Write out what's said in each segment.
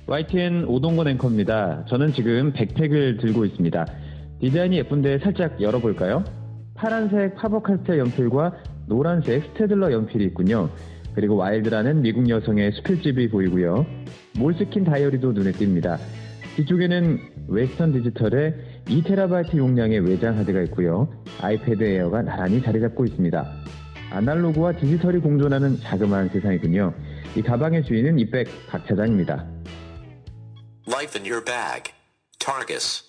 YTN 오동건 앵커입니다. 저는 지금 백팩을 들고 있습니다. 디자인이 예쁜데 살짝 열어볼까요? 파란색 파버카스텔 연필과 노란색 스테들러 연필이 있군요. 그리고 와일드라는 미국 여성의 수필집이 보이고요. 몰스킨 다이어리도 눈에 띕니다. 뒤쪽에는 웨스턴 디지털의 2TB 용량의 외장 하드가 있고요. 아이패드 에어가 나란히 자리 잡고 있습니다. 아날로그와 디지털이 공존하는 자그마한 세상이군요. 이 가방의 주인은 이 백 박 차장입니다. Life in your bag. Targus.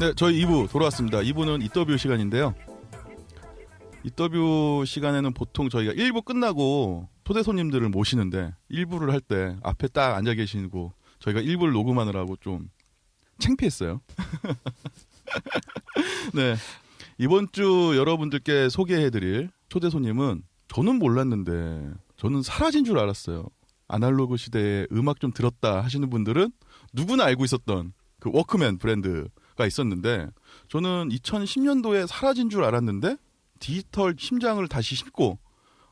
네, 저희 2부 돌아왔습니다. 2부는 이터뷰 시간인데요. 이터뷰 시간에는 보통 저희가 1부 끝나고 초대 손님들을 모시는데 1부를 할 때 앞에 딱 앉아 계시고 저희가 1부를 녹음하느라고 좀 창피했어요. 네, 이번 주 여러분들께 소개해드릴 초대 손님은 저는 몰랐는데 저는 사라진 줄 알았어요. 아날로그 시대에 음악 좀 들었다 하시는 분들은 누구나 알고 있었던 그 워크맨 브랜드가 있었는데 저는 2010년도에 사라진 줄 알았는데 디지털 심장을 다시 심고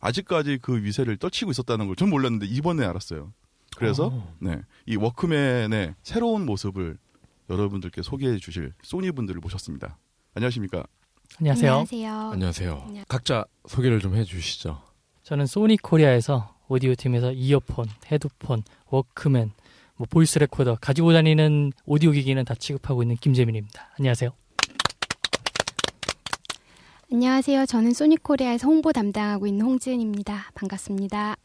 아직까지 그 위세를 떨치고 있었다는 걸 전 몰랐는데 이번에 알았어요. 그래서 네, 이 워크맨의 새로운 모습을 여러분들께 소개해 주실 소니 분들을 모셨습니다. 안녕하십니까? 안녕하세요. 안녕하세요. 각자 소개를 좀 해주시죠. 저는 소니 코리아에서 오디오 팀에서 이어폰, 헤드폰, 워크맨, 보이스 레코더 가지고 다니는 오디오 기기는 다 취급하고 있는 김재민입니다. 안녕하세요. 안녕하세요. 저는 소니코리아에서 홍보 담당하고 있는 홍지은입니다. 반갑습니다.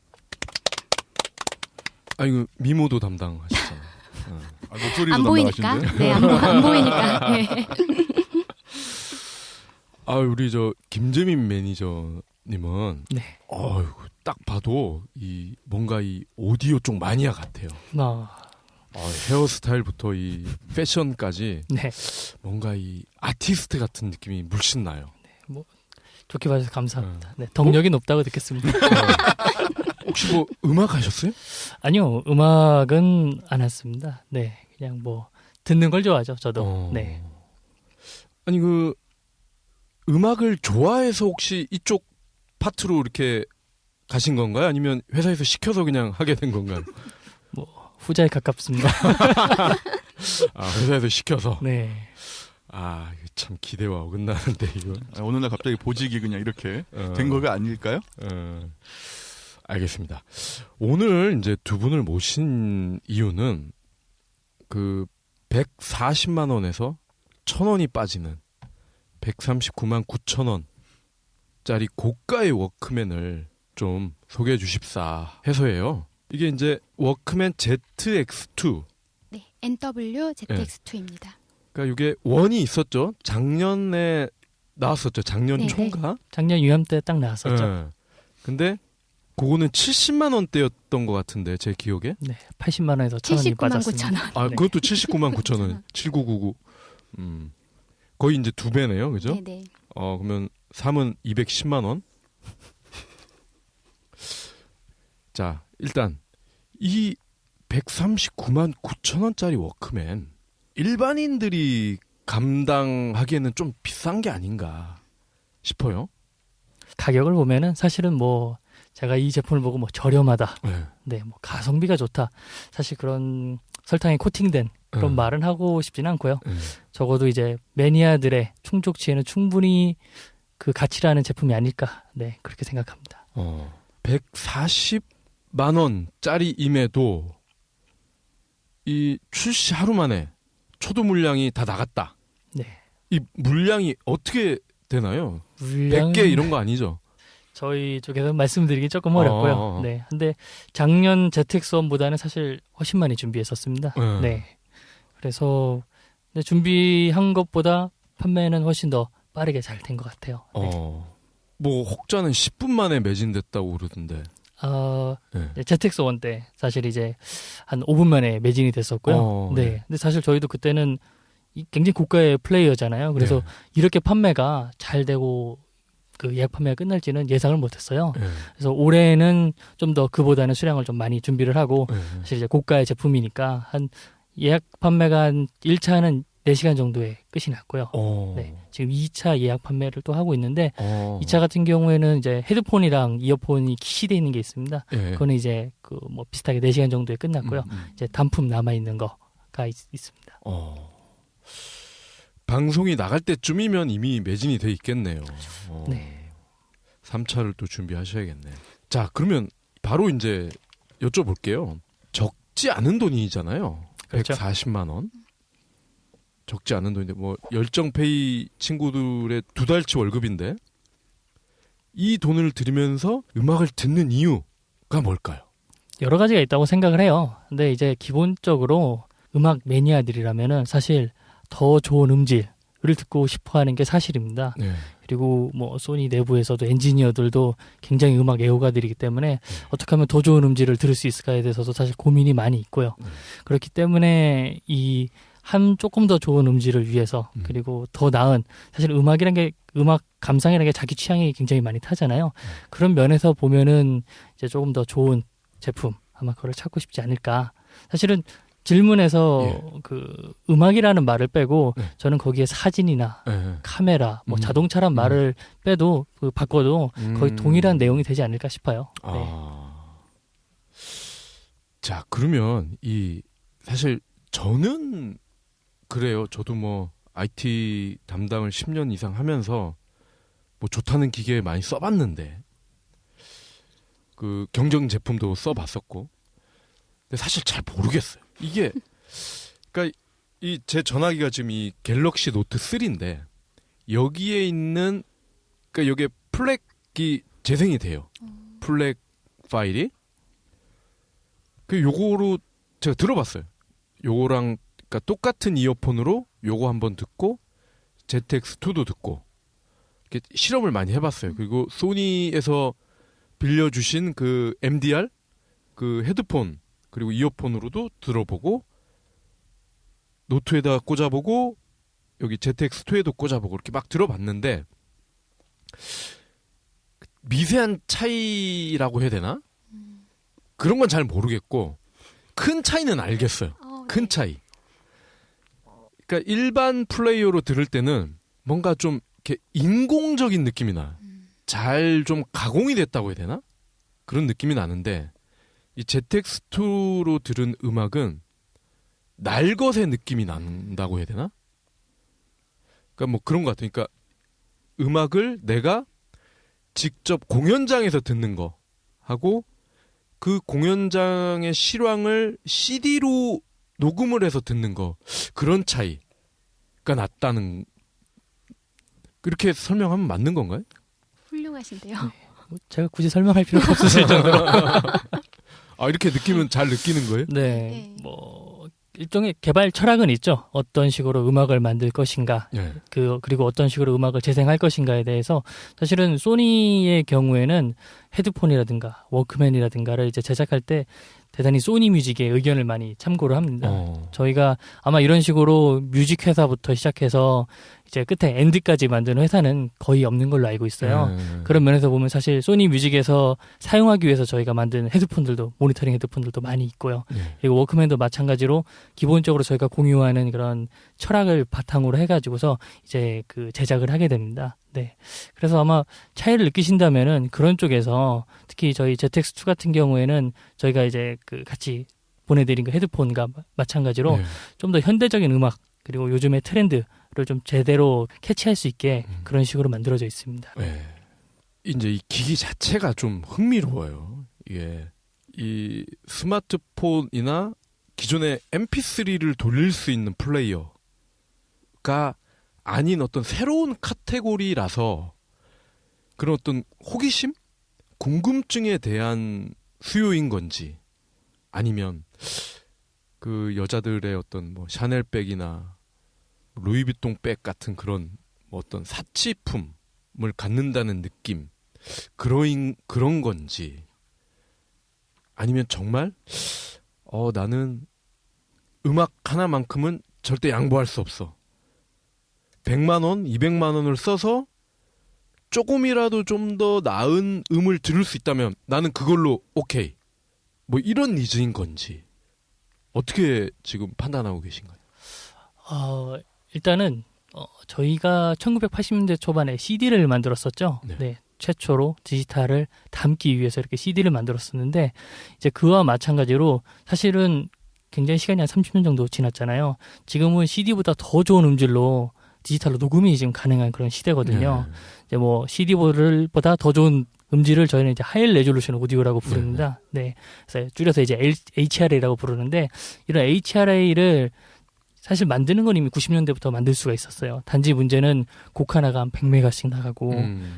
이거 미모도 담당하시잖아요. 목소리도 안 보이니까. 담당하시는데? 네, 안 보이니까. 네. 우리 저 김재민 매니저님은 네. 딱 봐도 뭔가 이 오디오 쪽 마니아 같아요. 헤어스타일부터 이 패션까지 네. 뭔가 이 아티스트 같은 느낌이 물씬 나요. 좋게 봐주셔서 감사합니다. 네, 덕력이 높다고 듣겠습니다. 혹시 음악 하셨어요? 아니요, 음악은 안 했습니다. 네, 그냥 듣는 걸 좋아하죠, 저도. 네. 아니 음악을 좋아해서 혹시 이쪽 파트로 이렇게 가신 건가요? 아니면 회사에서 시켜서 그냥 하게 된 건가요? 후자에 가깝습니다. 회사에서 시켜서. 네. 이거 참 기대와 어긋나는데 이거. 어느 날 갑자기 보직이 그냥 이렇게 된 거가 아닐까요? 알겠습니다. 오늘 이제 두 분을 모신 이유는 그 140만 원에서 1,000원이 빠지는 139만 9천 원짜리 고가의 워크맨을 좀 소개해 주십사 해서예요. 이게 이제 워크맨 ZX2. 네, NW ZX2입니다. 그러니까 이게 원이 있었죠. 작년에 나왔었죠. 작년 네네. 초인가? 작년 유염 때 딱 나왔었죠. 네. 근데 그거는 70만 원대였던 것 같은데 제 기억에. 네, 80만 원에서 1,000원이 79만 빠졌습니다. 9천 원. 네. 그것도 79만 9천 원. 7999. 거의 이제 2배네요. 그죠? 네네. 그러면 3은 210만 원. 자, 일단 이 139만 9천 원짜리 워크맨 일반인들이 감당하기에는 좀 비싼 게 아닌가 싶어요. 가격을 보면은 사실은 제가 이 제품을 보고 저렴하다. 네. 네, 가성비가 좋다. 사실 그런 설탕에 코팅된 그런 말은 하고 싶지는 않고요. 적어도 이제 매니아들의 충족치에는 충분히 그 가치라는 제품이 아닐까. 네, 그렇게 생각합니다. 140만 원짜리임에도 이 출시 하루 만에 초도 물량이 다 나갔다. 네. 이 물량이 어떻게 되나요? 물량은 100개 이런 거 아니죠? 저희 쪽에서 말씀드리기 조금 어렵고요. 네. 근데 작년 ZX1보다는 사실 훨씬 많이 준비했었습니다. 네. 그래서 준비한 것보다 판매는 훨씬 더 빠르게 잘 된 것 같아요. 네. 혹자는 10분 만에 매진됐다고 그러던데. 네. ZX1 때 사실 이제 한 5분 만에 매진이 됐었고요. 네. 근데 사실 저희도 그때는 굉장히 고가의 플레이어잖아요. 그래서 이렇게 판매가 잘 되고 그 예약 판매가 끝날지는 예상을 못했어요. 그래서 올해는 좀 더 그보다는 수량을 좀 많이 준비를 하고 사실 이제 고가의 제품이니까 한 예약 판매가 한 1차는 4시간 정도에 끝이 났고요. 네, 지금 2차 예약 판매를 또 하고 있는데 2차 같은 경우에는 이제 헤드폰이랑 이어폰이 기시되어 있는 게 있습니다. 예. 그거는 이제 그 뭐 비슷하게 4시간 정도에 끝났고요. 이제 단품 남아 있는 거가 있습니다. 방송이 나갈 때쯤이면 이미 매진이 돼 있겠네요. 네. 3차를 또 준비하셔야겠네. 자, 그러면 바로 이제 여쭤볼게요. 적지 않은 돈이잖아요. 그렇죠. 140만 원. 적지 않은 돈인데 뭐 열정페이 친구들의 2달치 월급인데 이 돈을 들이면서 음악을 듣는 이유가 뭘까요? 여러 가지가 있다고 생각을 해요. 근데 이제 기본적으로 음악 매니아들이라면은 사실 더 좋은 음질을 듣고 싶어 하는 게 사실입니다. 네. 그리고 뭐 소니 내부에서도 엔지니어들도 굉장히 음악 애호가들이기 때문에 어떻게 하면 더 좋은 음질을 들을 수 있을까에 대해서도 사실 고민이 많이 있고요. 그렇기 때문에 이 한 조금 더 좋은 음질을 위해서 그리고 더 나은 사실 음악이란 게 음악 감상이라는 게 자기 취향이 굉장히 많이 타잖아요. 그런 면에서 보면은 이제 조금 더 좋은 제품 아마 그걸 찾고 싶지 않을까. 사실은 질문에서 그 음악이라는 말을 빼고 저는 거기에 사진이나 카메라, 뭐 자동차란 말을 빼도 그 바꿔도 거의 동일한 내용이 되지 않을까 싶어요. 네. 자, 그러면 이 사실 저는 그래요. 저도 뭐 IT 담당을 10년 이상 하면서 뭐 좋다는 기계 많이 써봤는데 그 경쟁 제품도 써봤었고 근데 사실 잘 모르겠어요. 이게 그러니까 이 제 전화기가 지금 이 갤럭시 노트 3인데 여기에 있는 그러니까 여기에 플렉이 재생이 돼요. 플렉 파일이 그 요거로 제가 들어봤어요. 요거랑 그러니까 똑같은 이어폰으로 요거 한번 듣고 ZX2도 듣고 이렇게 실험을 많이 해봤어요. 그리고 소니에서 빌려주신 그 MDR 그 헤드폰 그리고 이어폰으로도 들어보고 노트에다 꽂아보고 여기 ZX2에도 꽂아보고 이렇게 막 들어봤는데 미세한 차이라고 해야 되나? 그런 건 잘 모르겠고 큰 차이는 알겠어요. 큰 차이. 그러니까 일반 플레이어로 들을 때는 뭔가 좀 이렇게 인공적인 느낌이 나요. 잘 좀 가공이 됐다고 해야 되나? 그런 느낌이 나는데 이 ZX2로 들은 음악은 날것의 느낌이 난다고 해야 되나? 그러니까 뭐 그런 것 같아요. 그러니까 음악을 내가 직접 공연장에서 듣는 거 하고 그 공연장의 실황을 CD로 녹음을 해서 듣는 거 그런 차이가 났다는 그렇게 설명하면 맞는 건가요? 훌륭하신데요. 제가 굳이 설명할 필요가 없으실 정도로. 아 이렇게 느끼면 잘 느끼는 거예요? 네, 뭐 일종의 개발 철학은 있죠. 어떤 식으로 음악을 만들 것인가, 네. 그리고 어떤 식으로 음악을 재생할 것인가에 대해서 사실은 소니의 경우에는 헤드폰이라든가 워크맨이라든가를 이제 제작할 때 대단히 소니 뮤직의 의견을 많이 참고를 합니다. 저희가 아마 이런 식으로 뮤직 회사부터 시작해서 이제 끝에 엔드까지 만드는 회사는 거의 없는 걸로 알고 있어요. 그런 면에서 보면 사실 소니 뮤직에서 사용하기 위해서 저희가 만든 헤드폰들도 모니터링 헤드폰들도 많이 있고요. 그리고 워크맨도 마찬가지로 기본적으로 저희가 공유하는 그런 철학을 바탕으로 해가지고서 이제 그 제작을 하게 됩니다. 네. 그래서 아마 차이를 느끼신다면은 그런 쪽에서 특히 저희 ZX2 같은 경우에는 저희가 이제 그 같이 보내드린 그 헤드폰과 마찬가지로 좀 더 현대적인 음악 그리고 요즘의 트렌드를 좀 제대로 캐치할 수 있게 그런 식으로 만들어져 있습니다. 네. 이제 이 기기 자체가 좀 흥미로워요. 이게 이 스마트폰이나 기존의 MP3를 돌릴 수 있는 플레이어가 아닌 어떤 새로운 카테고리라서 그런 어떤 호기심? 궁금증에 대한 수요인 건지 아니면 그 여자들의 어떤 뭐 샤넬백이나 루이비통 백 같은 그런 뭐 어떤 사치품을 갖는다는 느낌 그런 건지 아니면 정말 나는 음악 하나만큼은 절대 양보할 수 없어 100만 원, 200만 원을 써서 조금이라도 좀 더 나은 음을 들을 수 있다면 나는 그걸로 오케이 뭐 이런 니즈인 건지 어떻게 지금 판단하고 계신가요? 일단은 저희가 1980년대 초반에 CD를 만들었었죠. 네. 네. 최초로 디지털을 담기 위해서 이렇게 CD를 만들었었는데 이제 그와 마찬가지로 사실은 굉장히 시간이 한 30년 정도 지났잖아요. 지금은 CD보다 더 좋은 음질로 디지털로 녹음이 지금 가능한 그런 시대거든요. 네. 이제 뭐 CD보다 더 좋은 음질을 저희는 이제 하이 레졸루션 오디오라고 부릅니다. 네. 그래서 줄여서 이제 HRA라고 부르는데 이런 HRA를 사실 만드는 건 이미 90년대부터 만들 수가 있었어요. 단지 문제는 곡 하나가 한 100메가씩 나가고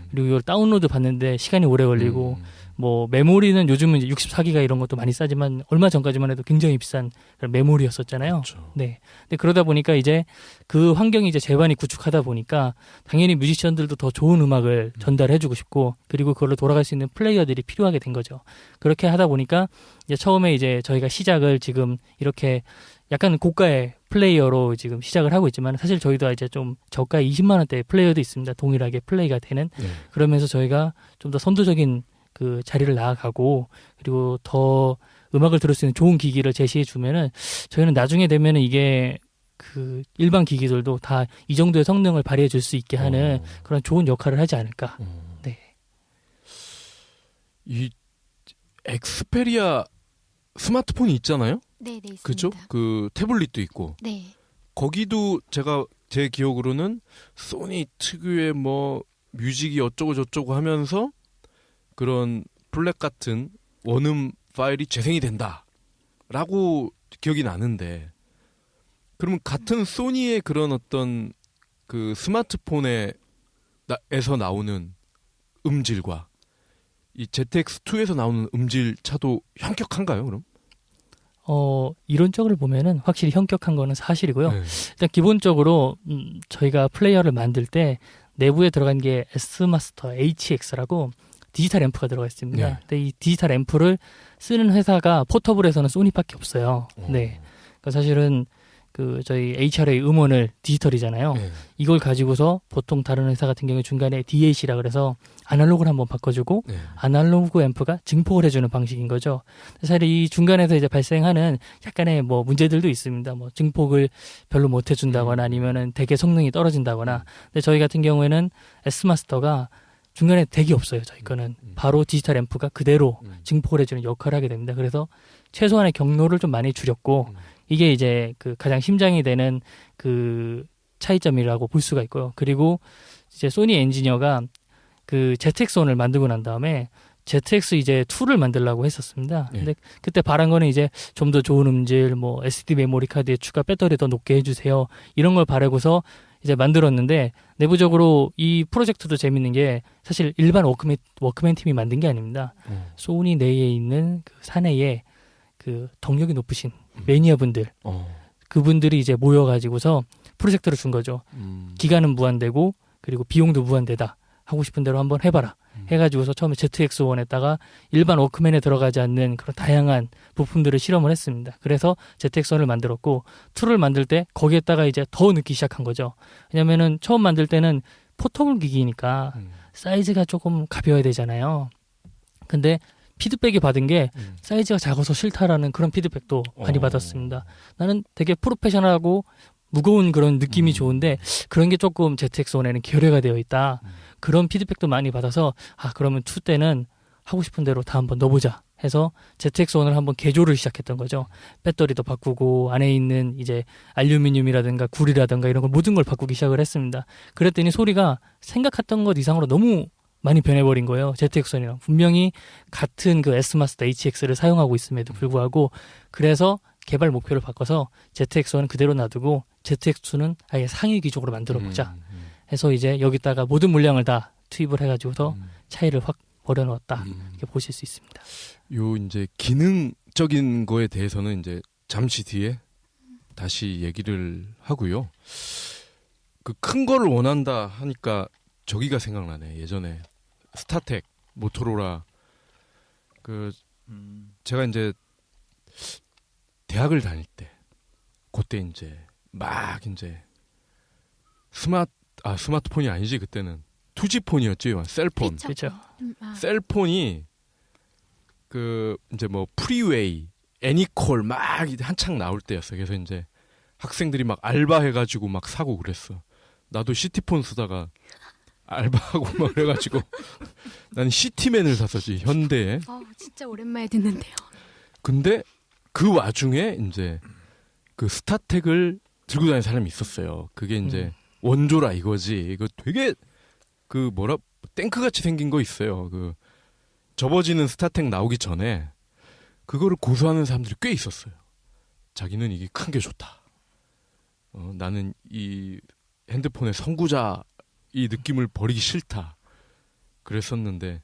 그리고 이걸 다운로드 받는데 시간이 오래 걸리고 뭐 메모리는 요즘은 이제 64기가 이런 것도 많이 싸지만 얼마 전까지만 해도 굉장히 비싼 그런 메모리였었잖아요. 그렇죠. 네. 근데 그러다 보니까 이제 그 환경이 이제 제반이 구축하다 보니까 당연히 뮤지션들도 더 좋은 음악을 전달해주고 싶고 그리고 그걸로 돌아갈 수 있는 플레이어들이 필요하게 된 거죠. 그렇게 하다 보니까 이제 처음에 이제 저희가 시작을 지금 이렇게 약간 고가의 플레이어로 지금 시작을 하고 있지만 사실 저희도 이제 좀 저가 20만 원대 플레이어도 있습니다. 동일하게 플레이가 되는. 네. 그러면서 저희가 좀 더 선도적인 그 자리를 나아가고 그리고 더 음악을 들을 수 있는 좋은 기기를 제시해 주면은 저희는 나중에 되면은 이게 그 일반 기기들도 다 이 정도의 성능을 발휘해 줄 수 있게 하는 그런 좋은 역할을 하지 않을까. 네. 이 엑스페리아 스마트폰이 있잖아요. 네, 네, 있습니다. 그죠? 그 태블릿도 있고. 네. 거기도 제 기억으로는 소니 특유의 뭐 뮤직이 어쩌고 저쩌고 하면서 그런 플랫 같은 원음 파일이 재생이 된다라고 기억이 나는데 그러면 같은 소니의 그런 어떤 그 스마트폰에서 나오는 음질과 이 ZX2에서 나오는 음질 차도 현격한가요, 그럼? 이론적으로 보면은 확실히 현격한 거는 사실이고요. 네. 일단 기본적으로 저희가 플레이어를 만들 때 내부에 들어간 게 S마스터 HX라고 디지털 앰프가 들어가 있습니다. 네. 근데 이 디지털 앰프를 쓰는 회사가 포터블에서는 소니밖에 없어요. 네. 그러니까 사실은 그 저희 HRA 음원을 디지털이잖아요. 네. 이걸 가지고서 보통 다른 회사 같은 경우에 중간에 DAC라 그래서 아날로그를 한번 바꿔주고 네. 아날로그 앰프가 증폭을 해주는 방식인 거죠. 사실 이 중간에서 이제 발생하는 약간의 뭐 문제들도 있습니다. 뭐 증폭을 별로 못 해준다거나 아니면은 되게 성능이 떨어진다거나. 근데 저희 같은 경우에는 S마스터가 중간에 덱이 없어요. 저희 거는 바로 디지털 앰프가 그대로 증폭을 해주는 역할을 하게 됩니다. 그래서 최소한의 경로를 좀 많이 줄였고 이게 이제 그 가장 심장이 되는 그 차이점이라고 볼 수가 있고요. 그리고 이제 소니 엔지니어가 그 ZX1을 만들고 난 다음에 ZX 이제 2를 만들려고 했었습니다. 근데 그때 바란 거는 이제 좀 더 좋은 음질, 뭐 SD 메모리 카드에 추가 배터리 더 높게 해주세요. 이런 걸 바라고서 이제 만들었는데 내부적으로 이 프로젝트도 재밌는 게 사실 일반 워크맨 팀이 만든 게 아닙니다. 소니 내에 있는 그 사내에 그 덕력이 높으신 매니아분들 그분들이 이제 모여가지고서 프로젝트를 준 거죠. 기간은 무한대고 그리고 비용도 무한대다. 하고 싶은 대로 한번 해봐라. 해가지고서 처음에 ZX1에다가 일반 워크맨에 들어가지 않는 그런 다양한 부품들을 실험을 했습니다. 그래서 ZX1을 만들었고 2를 만들 때 거기에다가 이제 더 넣기 시작한 거죠. 왜냐면은 처음 만들 때는 포터블 기기니까 사이즈가 조금 가벼워야 되잖아요. 근데 피드백이 받은 게 사이즈가 작아서 싫다라는 그런 피드백도 많이 받았습니다. 나는 되게 프로페셔널하고 무거운 그런 느낌이 좋은데 그런 게 조금 ZX1에는 결여가 되어 있다. 그런 피드백도 많이 받아서 그러면 2 때는 하고 싶은 대로 다 한번 넣어보자 해서 ZX1을 한번 개조를 시작했던 거죠. 배터리도 바꾸고 안에 있는 이제 알루미늄이라든가 구리라든가 이런 걸 모든 걸 바꾸기 시작을 했습니다. 그랬더니 소리가 생각했던 것 이상으로 너무 많이 변해버린 거예요. ZX1이랑 분명히 같은 그 S마스터 HX를 사용하고 있음에도 불구하고 그래서 개발 목표를 바꿔서 ZX1은 그대로 놔두고 ZX2는 아예 상위 기종으로 만들어보자 해서 이제 여기다가 모든 물량을 다 투입을 해가지고서 차이를 확 버려놓았다 이렇게 보실 수 있습니다. 요 이제 기능적인 거에 대해서는 이제 잠시 뒤에 다시 얘기를 하고요. 그 큰 거를 원한다 하니까 저기가 생각나네. 예전에 스타텍, 모토로라 그 제가 이제 대학을 다닐 때 그때 이제 막 이제 스마트폰이 아니지 그때는 투지폰이었지 셀폰. 그렇죠. 셀폰이 그 이제 뭐 프리웨이, 애니콜 막 한창 나올 때였어요. 그래서 이제 학생들이 막 알바해가지고 막 사고 그랬어. 나도 시티폰 쓰다가 알바하고 막 그래가지고 나는 시티맨을 샀었지, 현대에. 진짜 오랜만에 듣는데요. 근데 그 와중에 이제 그 스타텍을 들고 다니는 사람이 있었어요. 그게 이제 원조라 이거지. 이거 되게 그 탱크같이 생긴 거 있어요. 그 접어지는 스타텍 나오기 전에 그거를 고수하는 사람들이 꽤 있었어요. 자기는 이게 큰 게 좋다. 나는 이 핸드폰의 선구자 이 느낌을 버리기 싫다. 그랬었는데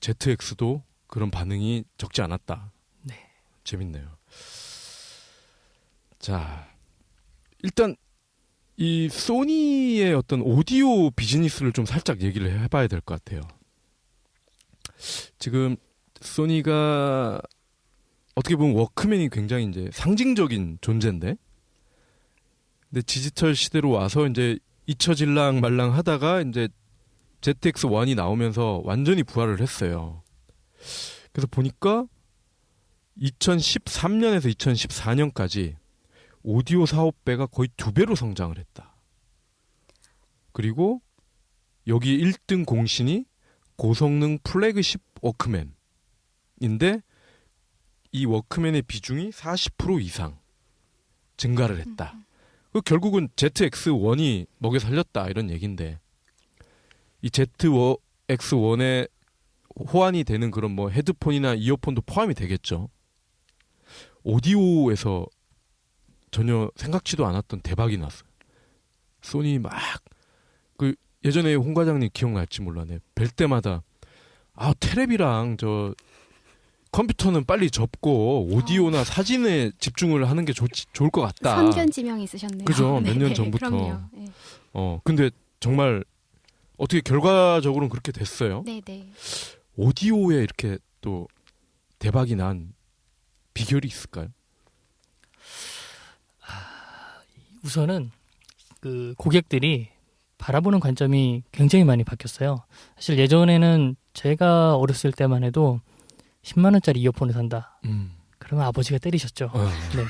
ZX도 그런 반응이 적지 않았다. 네. 재밌네요. 자, 일단 이 소니의 어떤 오디오 비즈니스를 좀 살짝 얘기를 해봐야 될 것 같아요. 지금 소니가 어떻게 보면 워크맨이 굉장히 이제 상징적인 존재인데, 근데 디지털 시대로 와서 이제 잊혀질랑 말랑 하다가 이제 ZX1이 나오면서 완전히 부활을 했어요. 그래서 보니까 2013년에서 2014년까지 오디오 사업배가 거의 2배로 성장을 했다. 그리고 여기 1등 공신이 고성능 플래그십 워크맨인데 이 워크맨의 비중이 40% 이상 증가를 했다. 결국은 ZX1이 먹여 살렸다 이런 얘기인데, 이 ZX1에 호환이 되는 그런 뭐 헤드폰이나 이어폰도 포함이 되겠죠. 오디오에서 전혀 생각지도 않았던 대박이 났어요. 소니 막 그 예전에 홍 과장님 기억날지 몰라네. 뵐 때마다 테레비랑 저 컴퓨터는 빨리 접고 오디오나 사진에 집중을 하는 게 좋을 것 같다. 선견지명이 있으셨네요. 그죠. 몇 년 전부터. 그럼요. 네. 근데 정말 어떻게 결과적으로는 그렇게 됐어요. 네네. 오디오에 이렇게 또 대박이 난 비결이 있을까요? 우선은 그 고객들이 바라보는 관점이 굉장히 많이 바뀌었어요. 사실 예전에는 제가 어렸을 때만 해도 10만 원짜리 이어폰을 산다. 그러면 아버지가 때리셨죠. 네.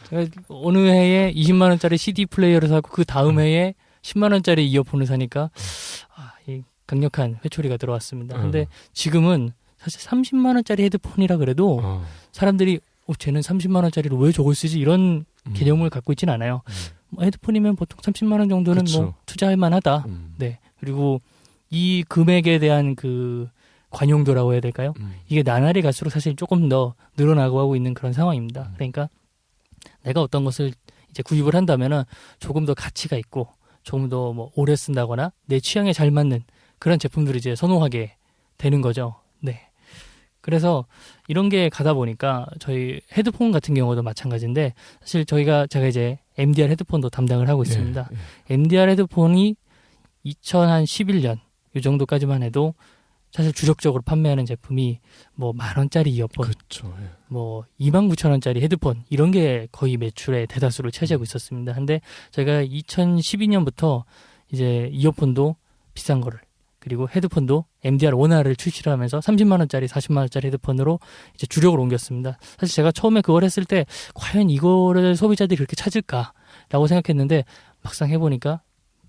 제가 어느 해에 20만 원짜리 CD 플레이어를 사고 그 다음 해에 10만 원짜리 이어폰을 사니까 이 강력한 회초리가 들어왔습니다. 근데 지금은 사실 30만 원짜리 헤드폰이라 그래도 사람들이 쟤는 30만 원짜리로 왜 저걸 쓰지? 이런 개념을 갖고 있지는 않아요. 헤드폰이면 보통 30만 원 정도는 그쵸. 뭐 투자할 만하다. 네. 그리고 이 금액에 대한 그 관용도라고 해야 될까요? 이게 나날이 갈수록 사실 조금 더 늘어나고 하고 있는 그런 상황입니다. 그러니까 내가 어떤 것을 이제 구입을 한다면은 조금 더 가치가 있고 조금 더 뭐 오래 쓴다거나 내 취향에 잘 맞는 그런 제품들을 이제 선호하게 되는 거죠. 네. 그래서 이런 게 가다 보니까 저희 헤드폰 같은 경우도 마찬가지인데, 사실 제가 이제 MDR 헤드폰도 담당을 하고 있습니다. MDR 헤드폰이 2011년 이 정도까지만 해도 사실 주력적으로 판매하는 제품이 뭐 10,000원짜리 이어폰, 그렇죠. 뭐 29,000원짜리 헤드폰 이런 게 거의 매출의 대다수를 차지하고 있었습니다. 근데 제가 2012년부터 이제 이어폰도 비싼 거를, 그리고 헤드폰도 MDR 원화를 출시를 하면서 30만 원짜리, 40만 원짜리 헤드폰으로 이제 주력으로 옮겼습니다. 사실 제가 처음에 그걸 했을 때 과연 이거를 소비자들이 그렇게 찾을까라고 생각했는데 막상 해보니까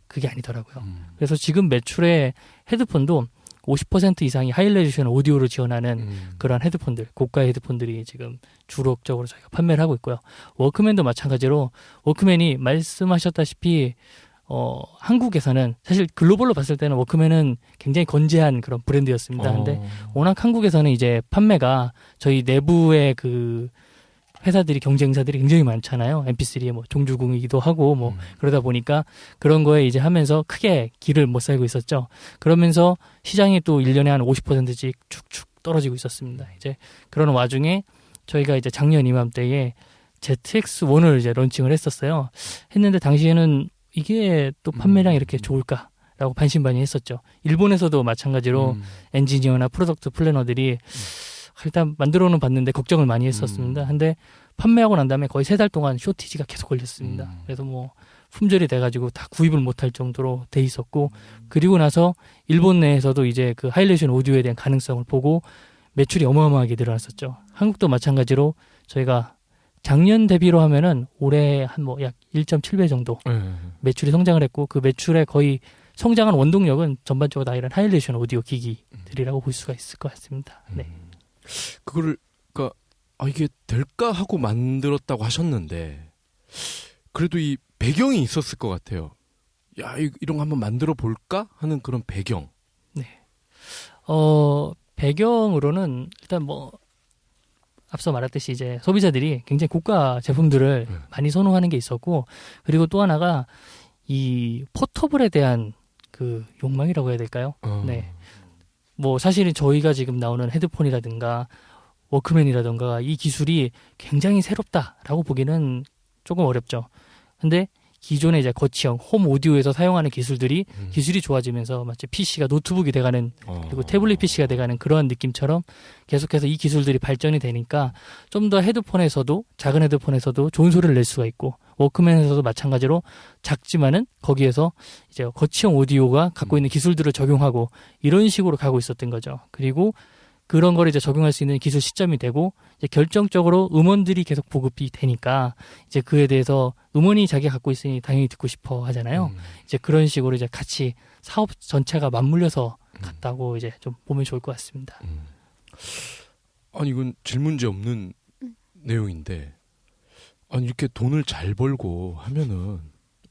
그게 아니더라고요. 그래서 지금 매출의 헤드폰도 50% 이상이 하이레조션 오디오를 지원하는 그런 헤드폰들, 고가의 헤드폰들이 지금 주력적으로 저희가 판매를 하고 있고요. 워크맨도 마찬가지로, 워크맨이 말씀하셨다시피 한국에서는 사실 글로벌로 봤을 때는 워크맨은 굉장히 건재한 그런 브랜드였습니다. 근데 워낙 한국에서는 이제 판매가 저희 내부의 그 회사들이, 경쟁사들이 굉장히 많잖아요. MP3의 뭐 종주국이기도 하고 뭐 그러다 보니까 그런 거에 이제 하면서 크게 길을 못 살고 있었죠. 그러면서 시장이 또 1년에 한 50%씩 축축 떨어지고 있었습니다. 이제 그런 와중에 저희가 이제 작년 이맘때에 ZX1을 이제 런칭을 했었어요. 했는데 당시에는 이게 또 판매량이 이렇게 좋을까라고 반신반의했었죠. 일본에서도 마찬가지로 엔지니어나 프로덕트 플래너들이 일단 만들어는 봤는데 걱정을 많이 했었습니다. 근데 판매하고 난 다음에 거의 3달 동안 쇼티지가 계속 걸렸습니다. 그래서 뭐 품절이 돼가지고 다 구입을 못할 정도로 돼 있었고, 그리고 나서 일본 내에서도 이제 그 하이레조션 오디오에 대한 가능성을 보고 매출이 어마어마하게 늘어났었죠. 한국도 마찬가지로 저희가 작년 대비로 하면은 올해 한 뭐 약 1.7배 정도 매출이 성장을 했고 그 매출의 거의 성장한 원동력은 전반적으로 다 이런 하이레이션 오디오 기기들이라고 볼 수가 있을 것 같습니다. 네. 그거를 그러니까 이게 될까 하고 만들었다고 하셨는데 그래도 이 배경이 있었을 것 같아요. 야, 이런 거 한번 만들어 볼까 하는 그런 배경. 네. 배경으로는 일단 뭐 앞서 말했듯이 이제 소비자들이 굉장히 고가 제품들을 많이 선호하는 게 있었고 그리고 또 하나가 이 포터블에 대한 그 욕망이라고 해야 될까요? 네. 뭐 사실은 저희가 지금 나오는 헤드폰이라든가 워크맨이라든가 이 기술이 굉장히 새롭다라고 보기는 조금 어렵죠. 근데 기존의 이제 거치형 홈 오디오에서 사용하는 기술들이 기술이 좋아지면서 마치 PC가 노트북이 돼가는 그리고 태블릿 PC가 돼가는 그런 느낌처럼 계속해서 이 기술들이 발전이 되니까 좀 더 헤드폰에서도 작은 헤드폰에서도 좋은 소리를 낼 수가 있고 워크맨에서도 마찬가지로 작지만은 거기에서 이제 거치형 오디오가 갖고 있는 기술들을 적용하고 이런 식으로 가고 있었던 거죠. 그리고 그런 걸 이제 적용할 수 있는 기술 시점이 되고 이제 결정적으로 음원들이 계속 보급이 되니까 이제 그에 대해서 음원이 자기가 갖고 있으니 당연히 듣고 싶어 하잖아요. 이제 그런 식으로 이제 같이 사업 전체가 맞물려서 갔다고 이제 좀 보면 좋을 것 같습니다. 아니 이건 질문지 없는 내용인데 아니 이렇게 돈을 잘 벌고 하면은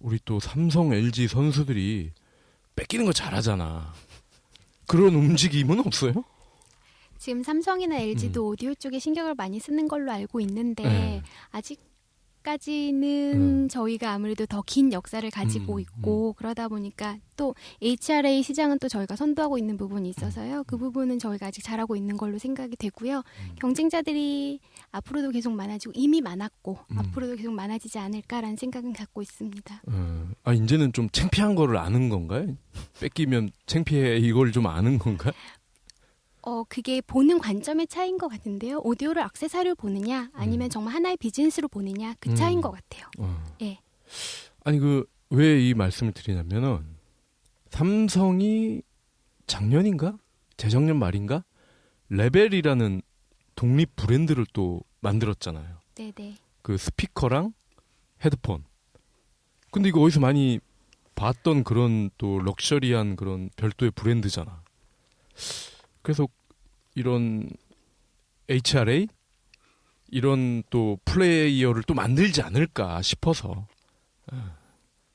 우리 또 삼성, LG 선수들이 뺏기는 거 잘하잖아. 그런 움직임은 없어요? 지금 삼성이나 LG도 오디오 쪽에 신경을 많이 쓰는 걸로 알고 있는데 아직까지는 저희가 아무래도 더 긴 역사를 가지고 있고 그러다 보니까 또 HRA 시장은 또 저희가 선도하고 있는 부분이 있어서요. 그 부분은 저희가 아직 잘하고 있는 걸로 생각이 되고요. 경쟁자들이 앞으로도 계속 많아지고 이미 많았고 앞으로도 계속 많아지지 않을까라는 생각은 갖고 있습니다. 이제는 좀 창피한 거를 아는 건가요? 뺏기면 창피해 이걸 좀 아는 건가? 그게 보는 관점의 차이인 것 같은데요. 오디오를 액세서리로 보느냐 아니면 정말 하나의 비즈니스로 보느냐 그 차이인 것 같아요. 예. 아니 왜 이 말씀을 드리냐면은 삼성이 작년인가? 재작년 말인가? 레벨이라는 독립 브랜드를 또 만들었잖아요. 네네. 그 스피커랑 헤드폰. 근데 이거 어디서 많이 봤던 그런 또 럭셔리한 그런 별도의 브랜드잖아. 그래서 이런 HRA 이런 또 플레이어를 또 만들지 않을까 싶어서.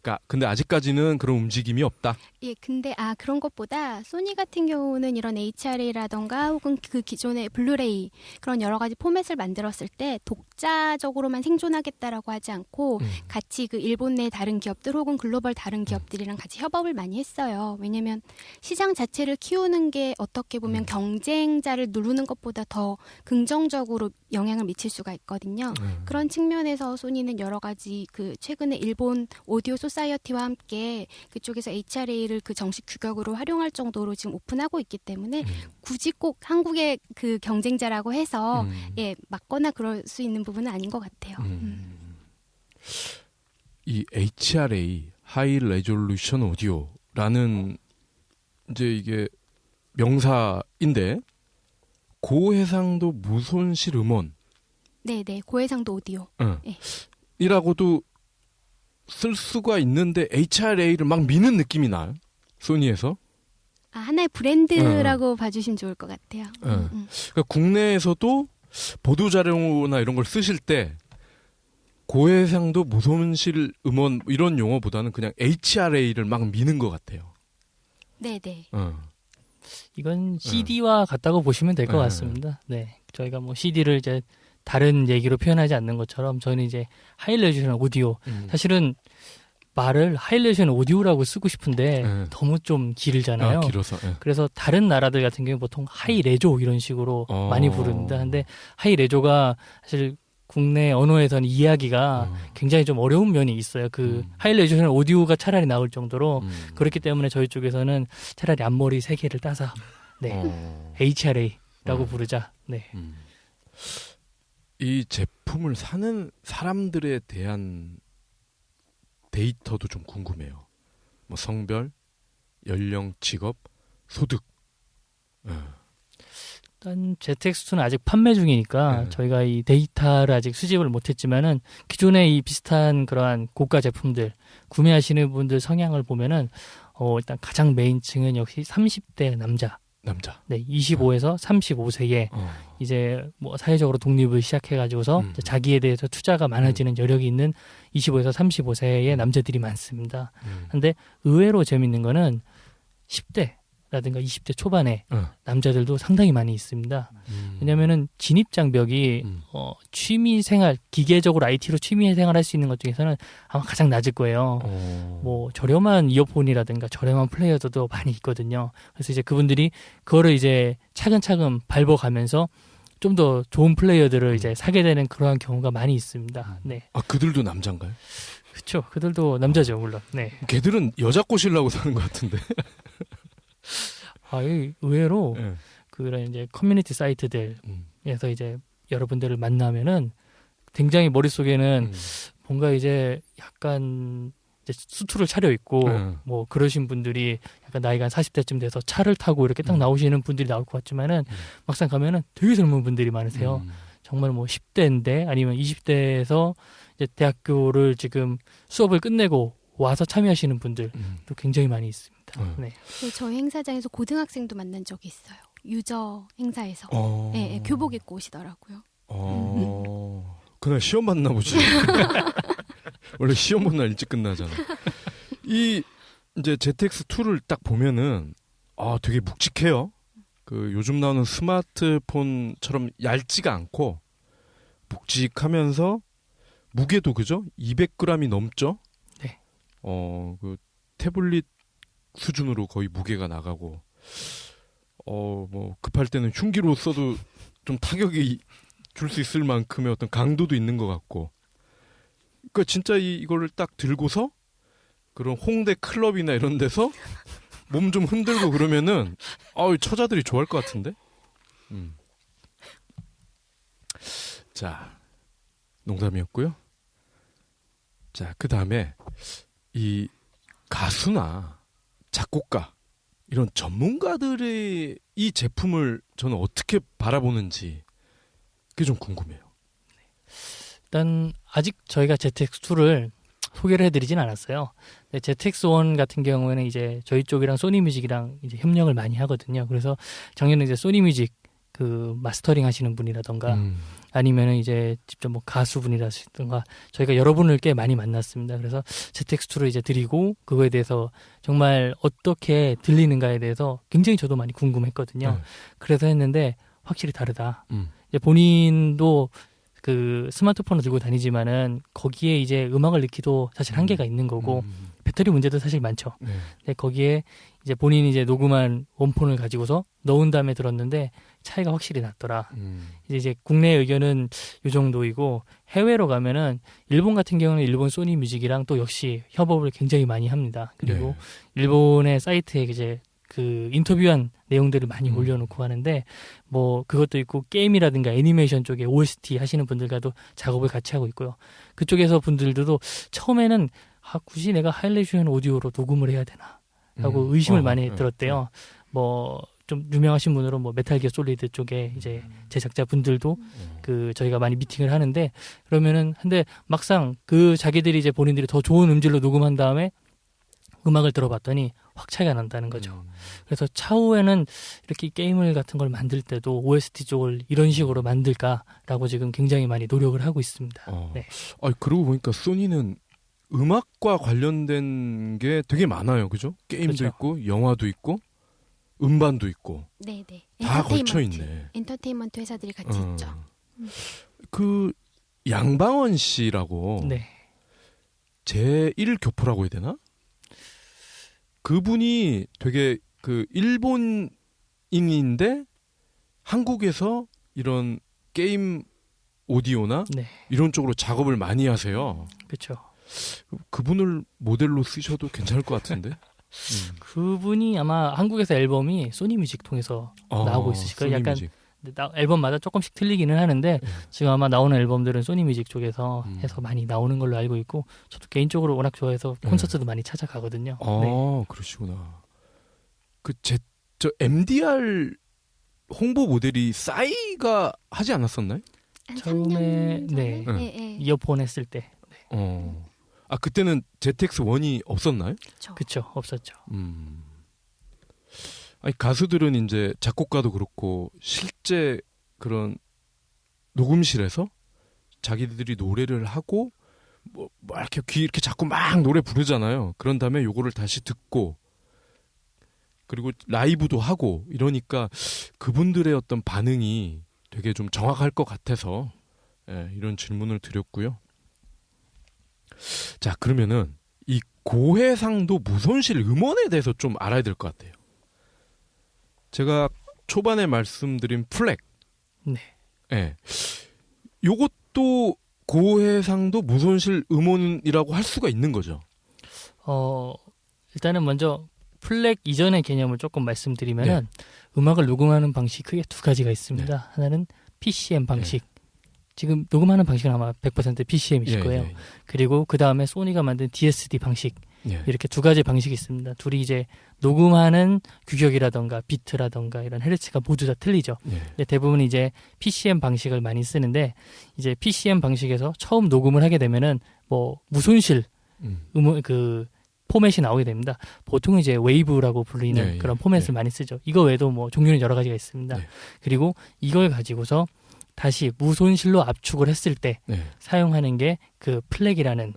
그러니까 근데 아직까지는 그런 움직임이 없다. 예, 근데 그런 것보다 소니 같은 경우는 이런 HRA라던가 혹은 그 기존의 블루레이 그런 여러 가지 포맷을 만들었을 때 독자적으로만 생존하겠다라고 하지 않고 같이 그 일본 내 다른 기업들 혹은 글로벌 다른 기업들이랑 같이 협업을 많이 했어요. 왜냐면 시장 자체를 키우는 게 어떻게 보면 경쟁자를 누르는 것보다 더 긍정적으로 영향을 미칠 수가 있거든요. 그런 측면에서 소니는 여러 가지 그 최근에 일본 오디오 소사이어티와 함께 그쪽에서 HRA를 그 정식 규격으로 활용할 정도로 지금 오픈하고 있기 때문에 굳이 꼭 한국의 그 경쟁자라고 해서 막거나 그럴 수 있는 부분은 아닌 것 같아요. 이 HRA 하이 레졸루션 오디오라는 이제 이게 명사인데 고해상도 무손실 음원. 네네, 고해상도 오디오. 네. 이라고도 쓸 수가 있는데 HRA를 막 미는 느낌이 나요. 소니에서. 하나의 브랜드라고 봐주시면 좋을 것 같아요. 그러니까 국내에서도 보도자료나 이런 걸 쓰실 때 고해상도 무손실 음원 이런 용어보다는 그냥 HRA를 막 미는 것 같아요. 네네. 이건 CD와 같다고 보시면 될 것 같습니다. 네, 저희가 뭐 CD를 이제 다른 얘기로 표현하지 않는 것처럼 저희는 이제 하이레졸루션 오디오 사실은 말을 하이레졸루션 오디오라고 쓰고 싶은데 너무 좀 길잖아요. 길어서. 그래서 다른 나라들 같은 경우 보통 하이레조 이런 식으로 많이 부릅니다. 근데 하이레조가 사실 국내 언어에서는 이해하기가 굉장히 좀 어려운 면이 있어요. 그 하이레졸루션 오디오가 차라리 나올 정도로 그렇기 때문에 저희 쪽에서는 차라리 앞머리 3개를 따서 HRA라고 부르자. 네. 이 제품을 사는 사람들에 대한 데이터도 좀 궁금해요. 뭐 성별, 연령, 직업, 소득. 일단 ZX2는 아직 판매 중이니까 네. 저희가 이 데이터를 아직 수집을 못했지만은 기존의 이 비슷한 그러한 고가 제품들 구매하시는 분들 성향을 보면은 일단 가장 메인층은 역시 30대 남자. 네, 25에서 35세에 이제 뭐 사회적으로 독립을 시작해가지고서 이제 자기에 대해서 투자가 많아지는 여력이 있는 25에서 35세의 남자들이 많습니다. 근데 의외로 재밌는 거는 10대라든가 20대 초반의 남자들도 상당히 많이 있습니다. 왜냐면은 진입 장벽이 취미 생활, 기계적으로 IT로 취미 생활할 수 있는 것 중에서는 아마 가장 낮을 거예요. 뭐 저렴한 이어폰이라든가 저렴한 플레이어들도 많이 있거든요. 그래서 이제 그분들이 그거를 이제 차근차근 밟아가면서 좀 더 좋은 플레이어들을 이제 사게 되는 그러한 경우가 많이 있습니다. 네. 아, 그들도 남잔가요? 그렇죠. 그들도 남자죠, 물론. 네. 걔들은 여자 꼬시려고 사는 것 같은데. 의외로 네. 그런 이제 커뮤니티 사이트들에서 이제 여러분들을 만나면은 굉장히 머릿속에는 뭔가 이제 약간 이제 수트를 차려 입고 뭐 그러신 분들이 약간 나이가 한 40대쯤 돼서 차를 타고 이렇게 딱 나오시는 분들이 나올 것 같지만은 막상 가면은 되게 젊은 분들이 많으세요. 정말 뭐 10대인데 아니면 20대에서 이제 대학교를 지금 수업을 끝내고 와서 참여하시는 분들도 굉장히 많이 있습니다. 네. 저희 행사장에서 고등학생도 만난 적이 있어요. 유저 행사에서. 네, 교복 입고 오시더라고요. 그날 시험 봤나 보지. 원래 시험 본 날 일찍 끝나잖아. 이제 ZX2를 딱 보면은 되게 묵직해요. 그 요즘 나오는 스마트폰처럼 얇지가 않고 묵직하면서 무게도 그죠? 200g이 넘죠? 네. 그 태블릿 수준으로 거의 무게가 나가고 뭐 급할 때는 흉기로 써도 좀 타격이 줄 수 있을 만큼의 어떤 강도도 있는 것 같고. 그러니까 진짜 이거를 딱 들고서 그런 홍대 클럽이나 이런 데서 몸 좀 흔들고 그러면은 처자들이 좋아할 것 같은데. 자, 농담이었고요. 자, 그 다음에 이 가수나 작곡가 이런 전문가들의 이 제품을 저는 어떻게 바라보는지 그게 좀 궁금해요. 일단 아직 저희가 ZX2를 소개를 해드리진 않았어요. ZX1 같은 경우에는 이제 저희 쪽이랑 소니뮤직이랑 이제 협력을 많이 하거든요. 그래서 작년에 이제 소니뮤직 그 마스터링 하시는 분이라던가 아니면은 이제 직접 뭐 가수분이라든가 저희가 여러분을 꽤 많이 만났습니다. 그래서 ZX2를 이제 드리고 그거에 대해서 정말 어떻게 들리는가에 대해서 굉장히 저도 많이 궁금했거든요. 그래서 했는데 확실히 다르다. 이제 본인도 그 스마트폰을 들고 다니지만은 거기에 이제 음악을 넣기도 사실 한계가 있는 거고 배터리 문제도 사실 많죠. 근데 거기에 이제 본인이 이제 녹음한 원폰을 가지고서 넣은 다음에 들었는데 차이가 확실히 났더라. 이제 국내 의견은 이 정도이고 해외로 가면은 일본 같은 경우는 일본 소니 뮤직이랑 또 역시 협업을 굉장히 많이 합니다. 그리고 일본의 사이트에 이제 그 인터뷰한 내용들을 많이 올려놓고 하는데 뭐 그것도 있고 게임이라든가 애니메이션 쪽에 OST 하시는 분들과도 작업을 같이 하고 있고요. 그쪽에서 분들도 처음에는 굳이 내가 하이레이션 오디오로 녹음을 해야 되나 라고 의심을 많이 들었대요. 뭐 좀 유명하신 분으로 뭐 메탈 기어 솔리드 쪽에 이제 제작자 분들도 그 저희가 많이 미팅을 하는데 그러면은 근데 막상 그 자기들이 이제 본인들이 더 좋은 음질로 녹음한 다음에 음악을 들어봤더니 확 차이가 난다는 거죠. 그래서 차후에는 이렇게 게임을 같은 걸 만들 때도 OST 쪽을 이런 식으로 만들까라고 지금 굉장히 많이 노력을 하고 있습니다. 네. 그러고 보니까 소니는 음악과 관련된 게 되게 많아요. 그죠? 게임도 그렇죠. 있고 영화도 있고 음반도 있고 네네. 다 걸쳐 있네. 엔터테인먼트 회사들이 같이 있죠. 그 양방원 씨라고 네. 제1교포라고 해야 되나? 그분이 되게 그 일본인인데 한국에서 이런 게임 오디오나 네. 이런 쪽으로 작업을 많이 하세요. 그렇죠. 그분을 모델로 쓰셔도 괜찮을 것 같은데. 그분이 아마 한국에서 앨범이 소니뮤직 통해서 나오고 있으실 거예요. 약간 앨범마다 조금씩 틀리기는 하는데 지금 아마 나오는 앨범들은 소니뮤직 쪽에서 해서 많이 나오는 걸로 알고 있고 저도 개인적으로 워낙 좋아해서 콘서트도 많이 찾아가거든요. 네. 그러시구나. 저 MDR 홍보 모델이 싸이가 하지 않았었나요? 처음에 네. 이어폰 했을 때. 아 그때는 ZX1이 없었나요? 그렇죠. 없었죠. 아니 가수들은 이제 작곡가도 그렇고 실제 그런 녹음실에서 자기들이 노래를 하고 뭐 이렇게 귀 이렇게 자꾸 막 노래 부르잖아요. 그런 다음에 요거를 다시 듣고 그리고 라이브도 하고 이러니까 그분들의 어떤 반응이 되게 좀 정확할 것 같아서 이런 질문을 드렸고요. 자 그러면은 이 고해상도 무손실 음원에 대해서 좀 알아야 될 것 같아요. 제가 초반에 말씀드린 플렉. 네. 요것도 고해상도 무손실 음원이라고 할 수가 있는 거죠. 일단은 먼저 플렉 이전의 개념을 조금 말씀드리면은 음악을 녹음하는 방식 크게 두 가지가 있습니다. 하나는 PCM 방식. 지금 녹음하는 방식은 아마 100% PCM이실 거예요. 그리고 그 다음에 소니가 만든 DSD 방식. 이렇게 두 가지 방식이 있습니다. 둘이 이제 녹음하는 규격이라던가 비트라던가 이런 헤르츠가 모두 다 틀리죠. 근데 대부분 이제 PCM 방식을 많이 쓰는데 이제 PCM 방식에서 처음 녹음을 하게 되면은 뭐 무손실 음원 그 포맷이 나오게 됩니다. 보통 이제 웨이브라고 불리는 그런 포맷을 많이 쓰죠. 이거 외에도 뭐 종류는 여러 가지가 있습니다. 그리고 이걸 가지고서 다시 무손실로 압축을 했을 때 사용하는 게 그 플렉이라는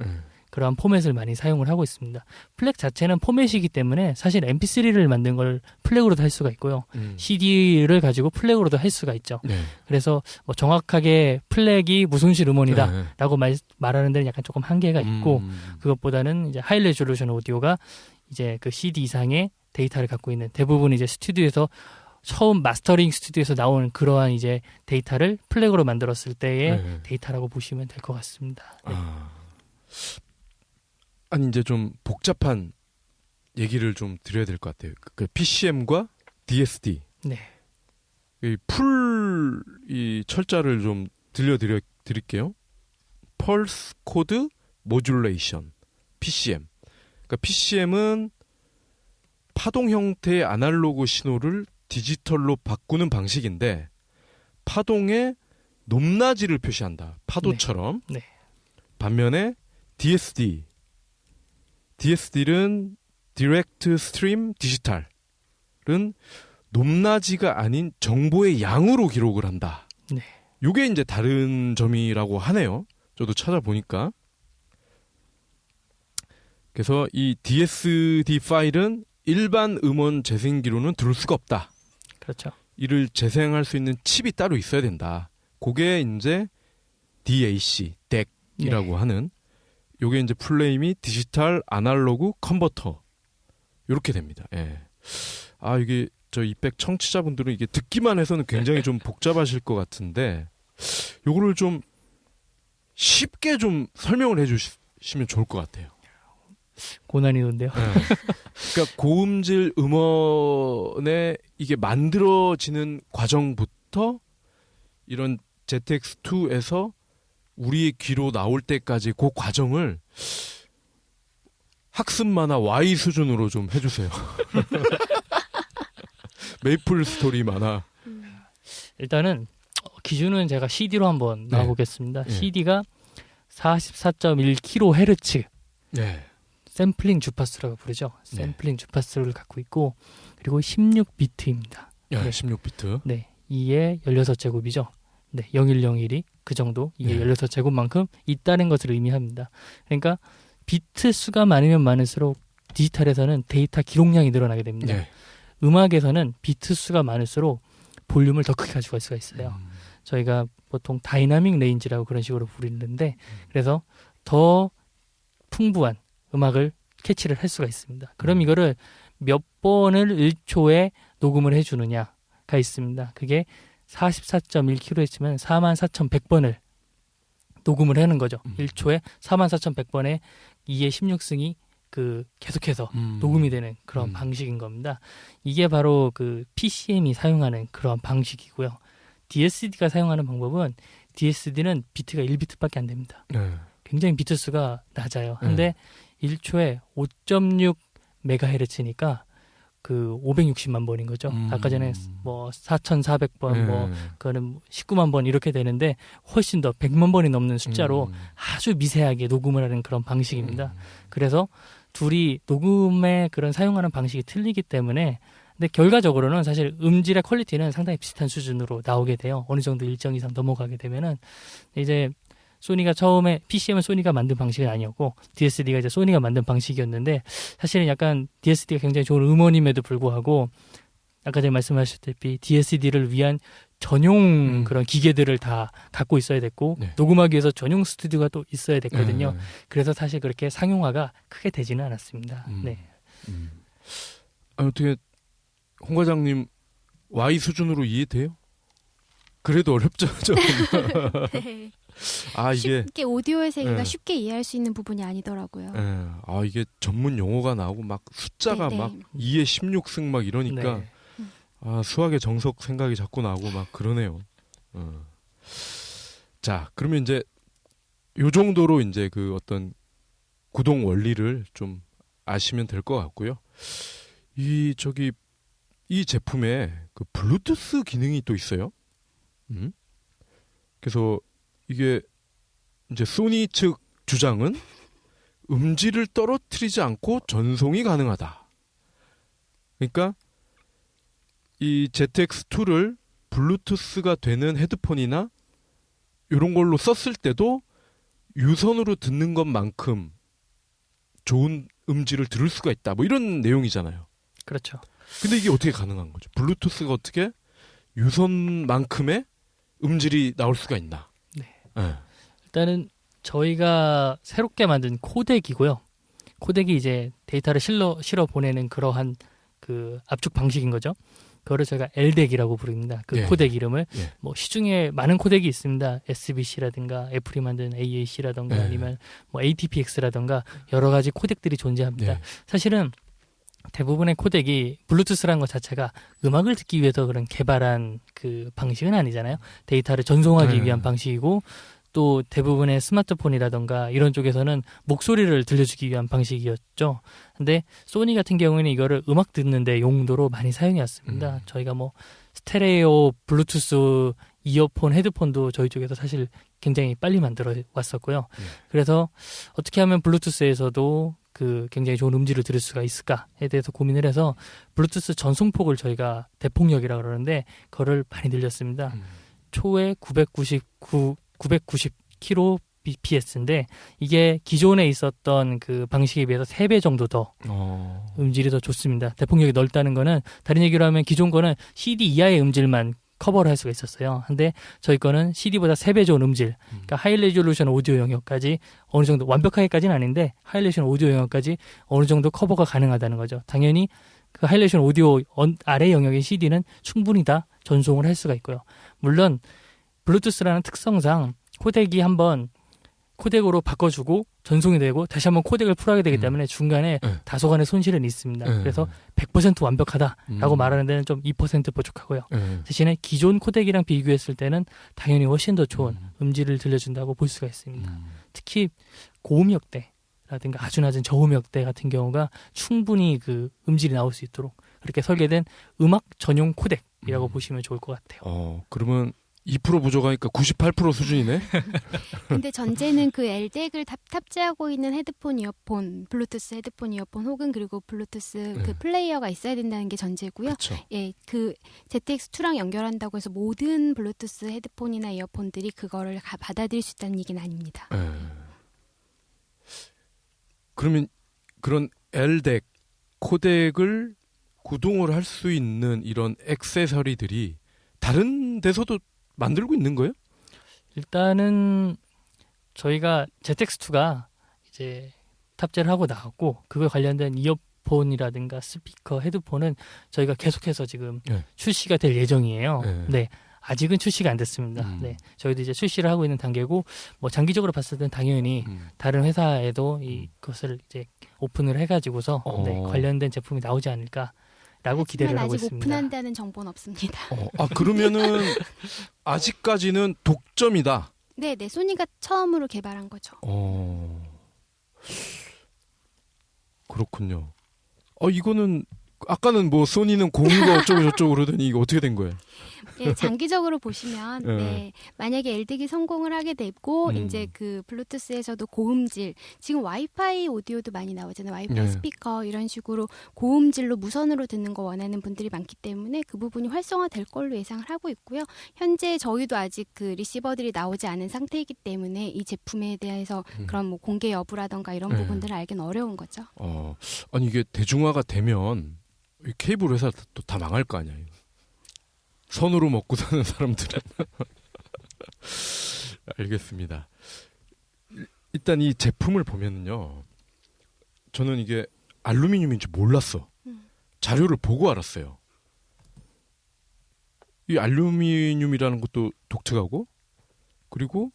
그런 포맷을 많이 사용을 하고 있습니다. 플렉 자체는 포맷이기 때문에 사실 MP3를 만든 걸 플렉으로도 할 수가 있고요. CD를 가지고 플렉으로도 할 수가 있죠. 그래서 뭐 정확하게 플렉이 무손실 음원이다라고 말하는 데는 약간 조금 한계가 있고 그것보다는 이제 하이 레졸루션 오디오가 이제 그 CD 이상의 데이터를 갖고 있는 대부분 이제 스튜디오에서 처음 마스터링 스튜디오에서 나오는 그러한 이제 데이터를 플렉으로 만들었을 때의 데이터라고 보시면 될 것 같습니다. 아니 이제 좀 복잡한 얘기를 좀 드려야 될 것 같아요. 그 PCM과 DSD. 이 철자를 좀 들려드릴게요. 펄스 코드 모듈레이션 PCM. 그러니까 PCM은 파동 형태의 아날로그 신호를 디지털로 바꾸는 방식인데 파동의 높낮이를 표시한다. 파도처럼. 반면에 DSD는 Direct Stream Digital은 높낮이가 아닌 정보의 양으로 기록을 한다. 요게 이제 다른 점이라고 하네요. 저도 찾아보니까. 그래서 이 DSD 파일은 일반 음원 재생기로는 들을 수가 없다. 그렇죠. 이를 재생할 수 있는 칩이 따로 있어야 된다. 그게 이제 DAC, DAC이라고 하는 요게 이제 풀네임이 디지털 아날로그 컨버터 이렇게 됩니다. 아 이게 저 이백 청취자분들은 이게 듣기만 해서는 굉장히 좀 복잡하실 것 같은데 요거를 좀 쉽게 좀 설명을 해주시면 좋을 것 같아요. 고난이도인데요. 그러니까 고음질 음원에 이게 만들어지는 과정부터 이런 ZX2에서 우리의 귀로 나올 때까지 그 과정을 학습 만화 Y 수준으로 좀 해주세요. 메이플 스토리 만화. 일단은 기준은 제가 CD로 한번 나와보겠습니다. CD가 44.1kHz 샘플링 주파수라고 부르죠. 샘플링 주파수를 갖고 있고 그리고 16비트입니다. 16비트. 이게 16제곱이죠. 0101이 그 정도 이게 16제곱만큼 있다는 것을 의미합니다. 그러니까 비트 수가 많으면 많을수록 디지털에서는 데이터 기록량이 늘어나게 됩니다. 음악에서는 비트 수가 많을수록 볼륨을 더 크게 가져갈 수가 있어요. 저희가 보통 다이나믹 레인지라고 그런 식으로 부르는데 그래서 더 풍부한 음악을 캐치를 할 수가 있습니다. 그럼 이거를 몇 번을 1초에 녹음을 해주느냐가 있습니다. 그게 44.1kHz면 44,100번을 녹음을 하는 거죠. 1초에 44,100번에 2의 16승이 그 계속해서 녹음이 되는 그런 방식인 겁니다. 이게 바로 그 PCM이 사용하는 그런 방식이고요. DSD가 사용하는 방법은 DSD는 비트가 1비트밖에 안 됩니다. 굉장히 비트 수가 낮아요. 근데 1초에 5.6MHz니까 그 560만 번인 거죠. 아까 전에 뭐 4,400번, 뭐 그거는 19만 번 이렇게 되는데 훨씬 더 100만 번이 넘는 숫자로 아주 미세하게 녹음을 하는 그런 방식입니다. 그래서 둘이 녹음의 그런 사용하는 방식이 틀리기 때문에 근데 결과적으로는 사실 음질의 퀄리티는 상당히 비슷한 수준으로 나오게 돼요. 어느 정도 일정 이상 넘어가게 되면은 이제 소니가 처음에 PCM은 소니가 만든 방식은 아니었고 DSD가 이제 소니가 만든 방식이었는데 사실은 약간 DSD가 굉장히 좋은 음원임에도 불구하고 아까 전에 말씀하셨다시피 DSD를 위한 전용 그런 기계들을 다 갖고 있어야 됐고 네. 녹음하기 위해서 전용 스튜디오가 또 있어야 됐거든요. 그래서 사실 그렇게 상용화가 크게 되지는 않았습니다. 네. 어떻게 홍 과장님 Y 수준으로 이해돼요? 그래도 어렵죠. 네. 아 이게 쉽게 오디오의 세계가 네. 쉽게 이해할 수 있는 부분이 아니더라고요. 아 이게 전문 용어가 나오고 막 숫자가 네, 네. 막 2의 16승 막 이러니까 네. 아 수학의 정석 생각이 자꾸 나고 막 그러네요. 자 그러면 이제 요 정도로 이제 그 어떤 구동 원리를 좀 아시면 될 것 같고요. 이 제품에 그 블루투스 기능이 또 있어요. 그래서 이게 이제 소니 측 주장은 음질을 떨어뜨리지 않고 전송이 가능하다. 그러니까 이 ZX2를 블루투스가 되는 헤드폰이나 이런 걸로 썼을 때도 유선으로 듣는 것만큼 좋은 음질을 들을 수가 있다. 뭐 이런 내용이잖아요. 그렇죠. 근데 이게 어떻게 가능한 거죠? 블루투스가 어떻게 유선만큼의 음질이 나올 수가 있나? 네. 네. 일단은 저희가 새롭게 만든 코덱이고요. 코덱이 이제 데이터를 실어 보내는 그러한 그 압축 방식인 거죠. 그거를 저희가 LDEC이라고 부릅니다. 그 예. 코덱 이름을 예. 뭐 시중에 많은 코덱이 있습니다. SBC라든가 애플이 만든 AAC라든가 예. 아니면 뭐 ATPX라든가 여러 가지 코덱들이 존재합니다. 예. 사실은 대부분의 코덱이 블루투스라는 것 자체가 음악을 듣기 위해서 그런 개발한 그 방식은 아니잖아요. 데이터를 전송하기 위한 방식이고 또 대부분의 스마트폰이라던가 이런 쪽에서는 목소리를 들려주기 위한 방식이었죠. 근데 소니 같은 경우에는 이거를 음악 듣는데 용도로 많이 사용해 왔습니다. 저희가 뭐 스테레오 블루투스 이어폰, 헤드폰도 저희 쪽에서 사실 굉장히 빨리 만들어 왔었고요. 그래서 어떻게 하면 블루투스에서도 그 굉장히 좋은 음질을 들을 수가 있을까에 대해서 고민을 해서 블루투스 전송폭을 저희가 대폭력이라고 그러는데 그거를 많이 늘렸습니다. 초에 990kbps인데 이게 기존에 있었던 그 방식에 비해서 3배 정도 더 음질이 더 좋습니다. 대폭력이 넓다는 거는 다른 얘기로 하면 기존 거는 CD 이하의 음질만 커버를 할 수가 있었어요. 근데 저희 거는 CD보다 3배 좋은 음질, 그러니까 하이 레졸루션 오디오 영역까지 어느 정도 완벽하게까지는 아닌데 하이 레졸루션 오디오 영역까지 어느 정도 커버가 가능하다는 거죠. 당연히 그 하이 레졸루션 오디오 아래 영역의 CD는 충분히 다 전송을 할 수가 있고요. 물론 블루투스라는 특성상 코덱이 한번 코덱으로 바꿔주고 전송이 되고 다시 한번 코덱을 풀하게 되기 때문에 중간에 다소간의 손실은 있습니다. 그래서 100% 완벽하다라고 말하는 데는 좀 2% 부족하고요. 대신에 기존 코덱이랑 비교했을 때는 당연히 훨씬 더 좋은 음질을 들려준다고 볼 수가 있습니다. 특히 고음역대라든가 아주 낮은 저음역대 같은 경우가 충분히 그 음질이 나올 수 있도록 그렇게 설계된 음악 전용 코덱이라고 보시면 좋을 것 같아요. 그러면 2% 부족하니까 98% 수준이네. 근데 전제는 그 LDEC을 탑재하고 있는 헤드폰 이어폰, 블루투스 헤드폰 이어폰 혹은 그리고 블루투스 그 플레이어가 있어야 된다는 게 전제고요. 그쵸. 예, 그 ZX2랑 연결한다고 해서 모든 블루투스 헤드폰이나 이어폰들이 그거를 받아들일 수 있다는 얘기는 아닙니다. 그러면 그런 LDEC 코덱을 구동을 할 수 있는 이런 액세서리들이 다른 데서도 만들고 있는 거예요? 일단은 저희가 ZX2가 이제 탑재를 하고 나왔고 그거에 관련된 이어폰이라든가 스피커, 헤드폰은 저희가 계속해서 지금 출시가 될 예정이에요. 네. 아직은 출시가 안 됐습니다. 네. 저희도 이제 출시를 하고 있는 단계고 뭐 장기적으로 봤을 때는 당연히 다른 회사에도 이것을 이제 오픈을 해가지고서 네, 관련된 제품이 나오지 않을까. 라고 기대를 하고 아직 있습니다. 오픈한다는 정보는 없습니다. 그러면은 아직까지는 독점이다. 네, 소니가 처음으로 개발한 거죠. 그렇군요. 이거는 아까는 뭐 소니는 공유가 어쩌고 저쩌고 그러더니 이거 어떻게 된 거예요? 예, 장기적으로 보시면 네. 네, 만약에 LD기 성공을 하게 되고 이제 그 블루투스에서도 고음질 지금 와이파이 오디오도 많이 나오잖아요. 와이파이 네. 스피커 이런 식으로 고음질로 무선으로 듣는 거 원하는 분들이 많기 때문에 그 부분이 활성화될 걸로 예상을 하고 있고요. 현재 저희도 아직 그 리시버들이 나오지 않은 상태이기 때문에 이 제품에 대해서 그런 뭐 공개 여부라던가 이런 네. 부분들을 알기는 어려운 거죠. 아니 이게 대중화가 되면 이 케이블 회사 또 다 망할 거 아니야. 이거. 선으로 먹고 사는 사람들은. 알겠습니다. 일단 이 제품을 보면은요. 저는 이게 알루미늄인지 몰랐어. 자료를 보고 알았어요. 이 알루미늄이라는 것도 독특하고 그리고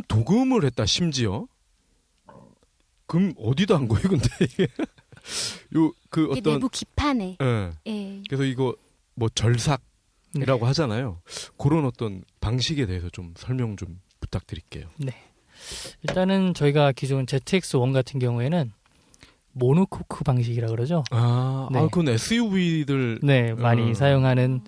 도금을 했다 심지어. 금 어디다 한 거예요, 근데 이게? 그 이게 어떤 내부 기판에. 예. 예. 그래서 이거 뭐 절삭이라고 네. 하잖아요. 그런 어떤 방식에 대해서 좀 설명 좀 부탁드릴게요. 네. 일단은 저희가 기존 ZX1 같은 경우에는 모노코크 방식이라 그러죠. 네. 그건 SUV들 네, 많이 사용하는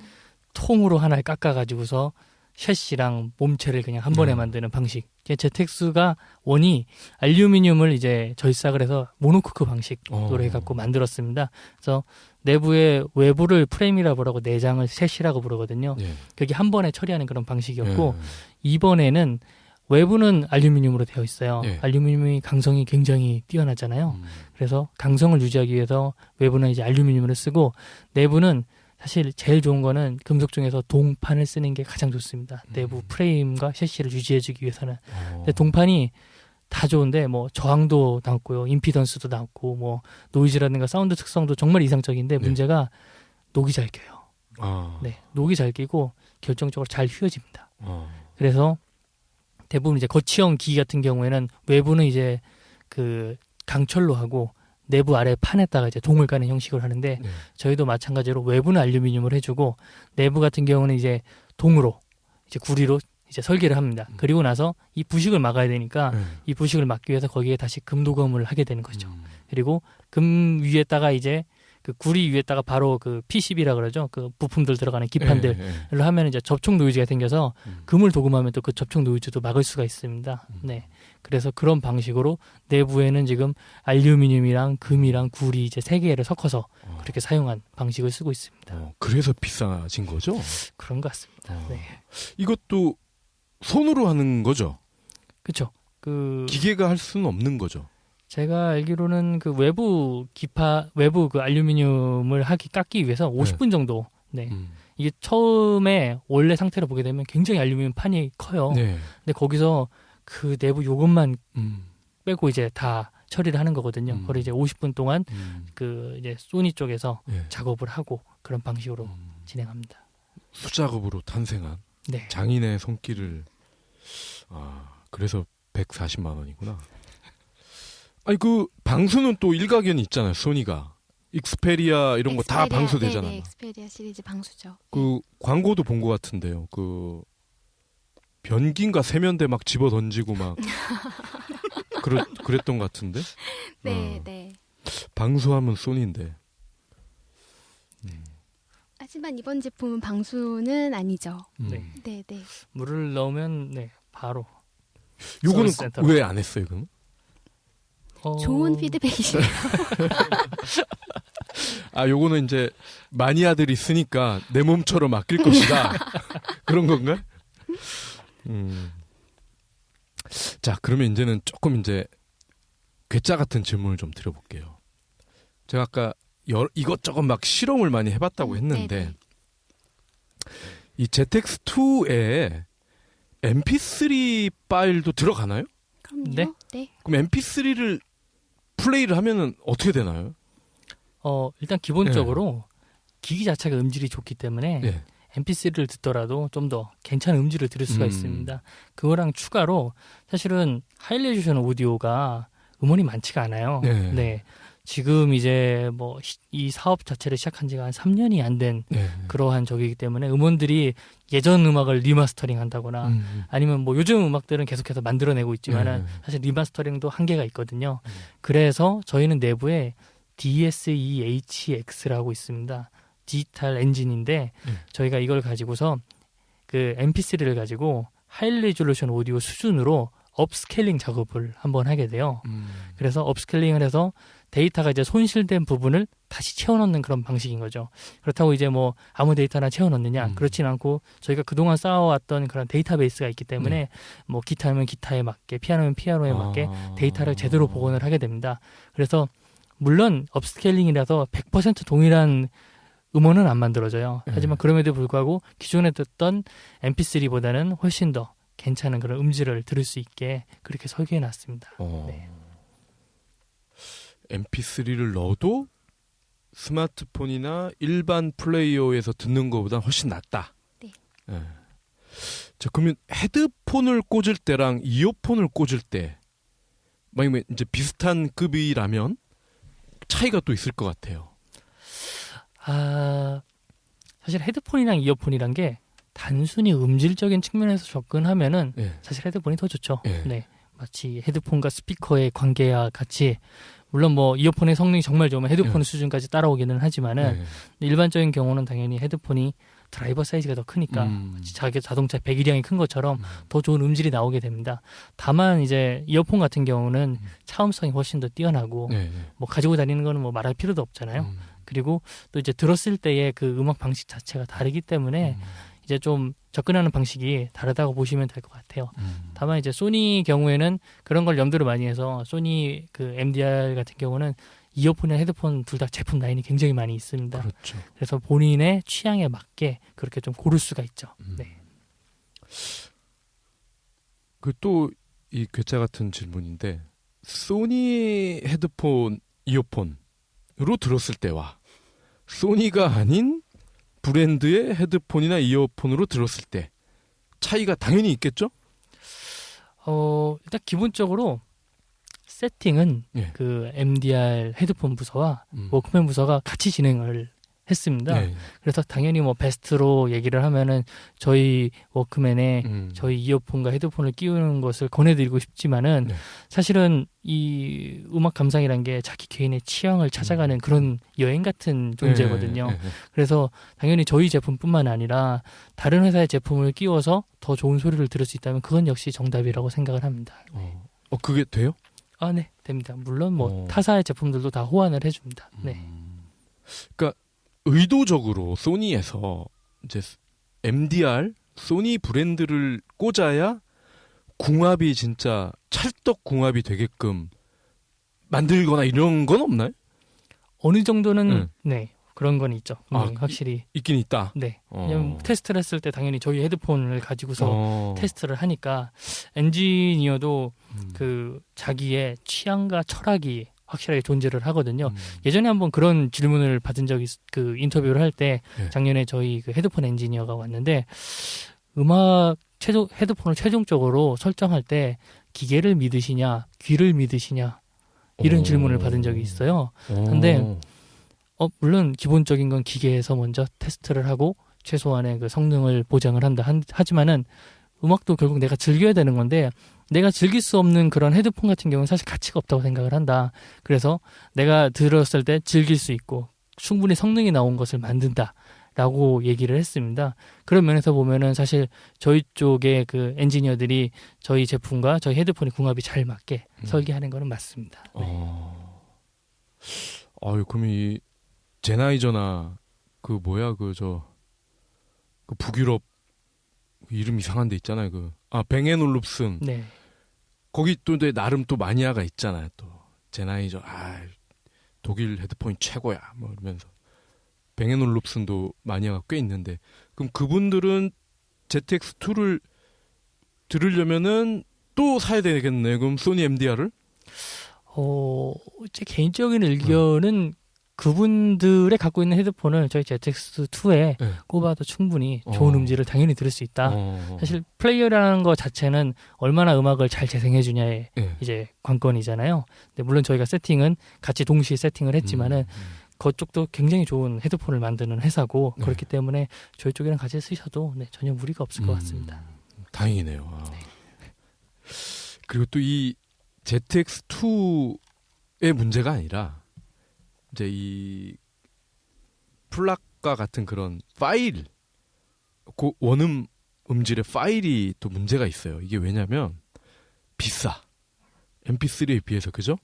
통으로 하나를 깎아가지고서 샷시랑 몸체를 그냥 한 번에 만드는 방식. ZX가 원이 알루미늄을 이제 절삭을 해서 모노코크 방식으로 해갖고 만들었습니다. 그래서 내부의 외부를 프레임이라고 부르고 내장을 셋이라고 부르거든요. 예. 그게 한 번에 처리하는 그런 방식이었고 이번에는 외부는 알루미늄으로 되어 있어요. 예. 알루미늄이 강성이 굉장히 뛰어나잖아요. 그래서 강성을 유지하기 위해서 외부는 이제 알루미늄을 쓰고 내부는 사실 제일 좋은 거는 금속 중에서 동판을 쓰는 게 가장 좋습니다. 내부 프레임과 셰시를 유지해주기 위해서는. 근데 동판이 다 좋은데 뭐 저항도 낮고요, 임피던스도 낮고 뭐 노이즈라든가 사운드 특성도 정말 이상적인데 문제가 녹이 잘 껴요. 네, 녹이 잘 끼고 결정적으로 잘 휘어집니다. 그래서 대부분 이제 거치형 기기 같은 경우에는 외부는 이제 그 강철로 하고 내부 아래 판에다가 이제 동을 까는 형식으로 하는데 저희도 마찬가지로 외부는 알루미늄을 해주고 내부 같은 경우는 이제 동으로 이제 구리로 이제 설계를 합니다. 그리고 나서 이 부식을 막아야 되니까 이 부식을 막기 위해서 거기에 다시 금도금을 하게 되는 거죠. 그리고 금 위에다가 이제 그 구리 위에다가 바로 그 PCB라 그러죠. 그 부품들 들어가는 기판들을 하면 이제 접촉 노이즈가 생겨서 금을 도금하면 또 그 접촉 노이즈도 막을 수가 있습니다. 네. 그래서 그런 방식으로 내부에는 지금 알루미늄이랑 금이랑 구리 이제 세 개를 섞어서 그렇게 사용한 방식을 쓰고 있습니다. 그래서 비싸진 거죠? 그런 것 같습니다. 네. 이것도 손으로 하는 거죠? 그렇죠. 그 기계가 할 수는 없는 거죠? 제가 알기로는 그 외부 그 알루미늄을 깎기 위해서 50분 정도. 네. 이게 처음에 원래 상태로 보게 되면 굉장히 알루미늄 판이 커요. 네. 근데 거기서 그 내부 요것만 빼고 이제 다 처리를 하는 거거든요. 그걸 이제 50분 동안 그 이제 소니 쪽에서 작업을 하고 그런 방식으로 진행합니다. 수작업으로 탄생한 네. 장인의 손길을 그래서 140만 원이구나. 아니 그 방수는 또 일가견이 있잖아요. 소니가 익스페리아 이런 거 다 방수되잖아요. 네, 익스페리아 시리즈 방수죠. 그 광고도 본 것 같은데요. 그 변기인가 세면대 막 집어 던지고 막 그랬던 것 같은데. 네, 네. 방수하면 소니인데. 하지만 이번 제품은 방수는 아니죠. 네. 네, 네. 물을 넣으면 네 바로. 요거는 센터로. 왜 안 했어요, 그럼? 좋은 피드백이시네요. 요거는 이제 마니아들이 쓰니까 내 몸처럼 아낄 것이다. 그런 건가요? 자, 그러면 이제는 조금 이제 괴짜 같은 질문을 좀 드려볼게요. 제가 아까 이것저것 막 실험을 많이 해봤다고 했는데 네네. 이 ZX2에 MP3 파일도 들어가나요? 그럼요. 네? 네. 그럼 MP3를 플레이를 하면은 어떻게 되나요? 일단 기본적으로 기기 자체가 음질이 좋기 때문에 예. MP3를 듣더라도 좀 더 괜찮은 음질을 들을 수가 있습니다. 그거랑 추가로 사실은 하이레조션 오디오가 음원이 많지가 않아요. 네. 네. 지금 이제 뭐 이 사업 자체를 시작한 지가 한 3년이 안 된 그러한 적이기 때문에 음원들이 예전 음악을 리마스터링 한다거나 아니면 뭐 요즘 음악들은 계속해서 만들어내고 있지만은 사실 리마스터링도 한계가 있거든요. 그래서 저희는 내부에 DSEHX라고 있습니다. 디지털 엔진인데 저희가 이걸 가지고서 그 MP3를 가지고 하이 레졸루션 오디오 수준으로 업스케일링 작업을 한번 하게 돼요. 그래서 업스케일링을 해서 데이터가 이제 손실된 부분을 다시 채워넣는 그런 방식인 거죠. 그렇다고 이제 뭐 아무 데이터나 채워넣느냐 그렇진 않고 저희가 그동안 쌓아왔던 그런 데이터베이스가 있기 때문에 뭐 기타면 기타에 맞게 피아노면 피아노에 맞게 데이터를 제대로 복원을 하게 됩니다. 그래서 물론 업스케일링이라서 100% 동일한 음원은 안 만들어져요. 하지만 그럼에도 불구하고 기존에 듣던 MP3보다는 훨씬 더 괜찮은 그런 음질을 들을 수 있게 그렇게 설계해놨습니다. 네. MP3를 넣어도 스마트폰이나 일반 플레이어에서 듣는 것보다 훨씬 낫다. 네. 네. 자, 그러면 헤드폰을 꽂을 때랑 이어폰을 꽂을 때 만약에 이제 비슷한 급이라면 차이가 또 있을 것 같아요. 사실 헤드폰이랑 이어폰이란 게 단순히 음질적인 측면에서 접근하면은 사실 헤드폰이 더 좋죠. 네. 마치 헤드폰과 스피커의 관계와 같이 물론 뭐 이어폰의 성능이 정말 좋으면 헤드폰 수준까지 따라오기는 하지만은 일반적인 경우는 당연히 헤드폰이 드라이버 사이즈가 더 크니까 자기 자동차 배기량이 큰 것처럼 더 좋은 음질이 나오게 됩니다. 다만 이제 이어폰 같은 경우는 차음성이 훨씬 더 뛰어나고 뭐 가지고 다니는 거는 뭐 말할 필요도 없잖아요. 그리고 또 이제 들었을 때의 그 음악 방식 자체가 다르기 때문에 이제 좀 접근하는 방식이 다르다고 보시면 될 것 같아요. 다만 이제 소니 경우에는 그런 걸 염두를 많이 해서 소니 그 MDR 같은 경우는 이어폰이나 헤드폰 둘 다 제품 라인이 굉장히 많이 있습니다. 그렇죠. 그래서 본인의 취향에 맞게 그렇게 좀 고를 수가 있죠. 네. 그 또 이 괴짜 같은 질문인데 소니 헤드폰, 이어폰으로 들었을 때와 소니가 아닌 브랜드의 헤드폰이나 이어폰으로 들었을 때 차이가 당연히 있겠죠? 일단 기본적으로 세팅은 그 MDR 헤드폰 부서와 워크맨 부서가 같이 진행을 했습니다. 그래서 당연히 뭐 베스트로 얘기를 하면은 저희 워크맨에 저희 이어폰과 헤드폰을 끼우는 것을 권해드리고 싶지만은 사실은 이 음악 감상이란 게 자기 개인의 취향을 찾아가는 그런 여행 같은 존재거든요. 그래서 당연히 저희 제품뿐만 아니라 다른 회사의 제품을 끼워서 더 좋은 소리를 들을 수 있다면 그건 역시 정답이라고 생각을 합니다. 그게 돼요? 네, 됩니다. 물론 뭐 타사의 제품들도 다 호환을 해줍니다. 네. 그러니까 의도적으로 소니에서 이제 MDR, 소니 브랜드를 꽂아야 궁합이 진짜 찰떡 궁합이 되게끔 만들거나 이런 건 없나요? 어느 정도는 네 그런 건 있죠. 확실히 있긴 있다. 네. 왜냐면 테스트를 했을 때 당연히 저희 헤드폰을 가지고서 테스트를 하니까 엔지니어도 그 자기의 취향과 철학이 확실하게 존재를 하거든요. 예전에 한번 그런 질문을 받은 적이 그 인터뷰를 할 때 작년에 저희 그 헤드폰 엔지니어가 왔는데 헤드폰을 최종적으로 설정할 때 기계를 믿으시냐 귀를 믿으시냐 이런 질문을 받은 적이 있어요. 근데 물론 기본적인 건 기계에서 먼저 테스트를 하고 최소한의 그 성능을 보장을 하지만은 음악도 결국 내가 즐겨야 되는 건데 내가 즐길 수 없는 그런 헤드폰 같은 경우는 사실 가치가 없다고 생각을 한다. 그래서 내가 들었을 때 즐길 수 있고 충분히 성능이 나온 것을 만든다라고 얘기를 했습니다. 그런 면에서 보면은 사실 저희 쪽의 그 엔지니어들이 저희 제품과 저희 헤드폰이 궁합이 잘 맞게 설계하는 거는 맞습니다. 네. 그럼 이 제나이저나 그 북유럽 이름 이상한 데 있잖아요. 뱅앤올룹슨. 네. 거기 또 나름 또 마니아가 있잖아요. 또 제나이저 독일 헤드폰이 최고야. 뭐 이러면서 뱅앤올룹슨도 마니아가 꽤 있는데 그럼 그분들은 ZX2를 들으려면은 또 사야 되겠네요. 그럼 소니 MDR을? 제 개인적인 의견은 그분들의 갖고 있는 헤드폰을 저희 ZX2에 꼽아도 충분히 좋은 음질을 당연히 들을 수 있다. 사실 플레이어라는 것 자체는 얼마나 음악을 잘 재생해주냐의 이제 관건이잖아요. 근데 물론 저희가 세팅은 같이 동시에 세팅을 했지만은 그쪽도 굉장히 좋은 헤드폰을 만드는 회사고 그렇기 때문에 저희 쪽이랑 같이 쓰셔도 전혀 무리가 없을 것 같습니다. 다행이네요. 그리고 또 이 ZX2의 문제가 아니라 이제 이 플락과 같은 그런 파일, 원음 음질의 파일이 또 문제가 있어요. 이게 왜냐면 비싸. MP3에 비해서, 그죠?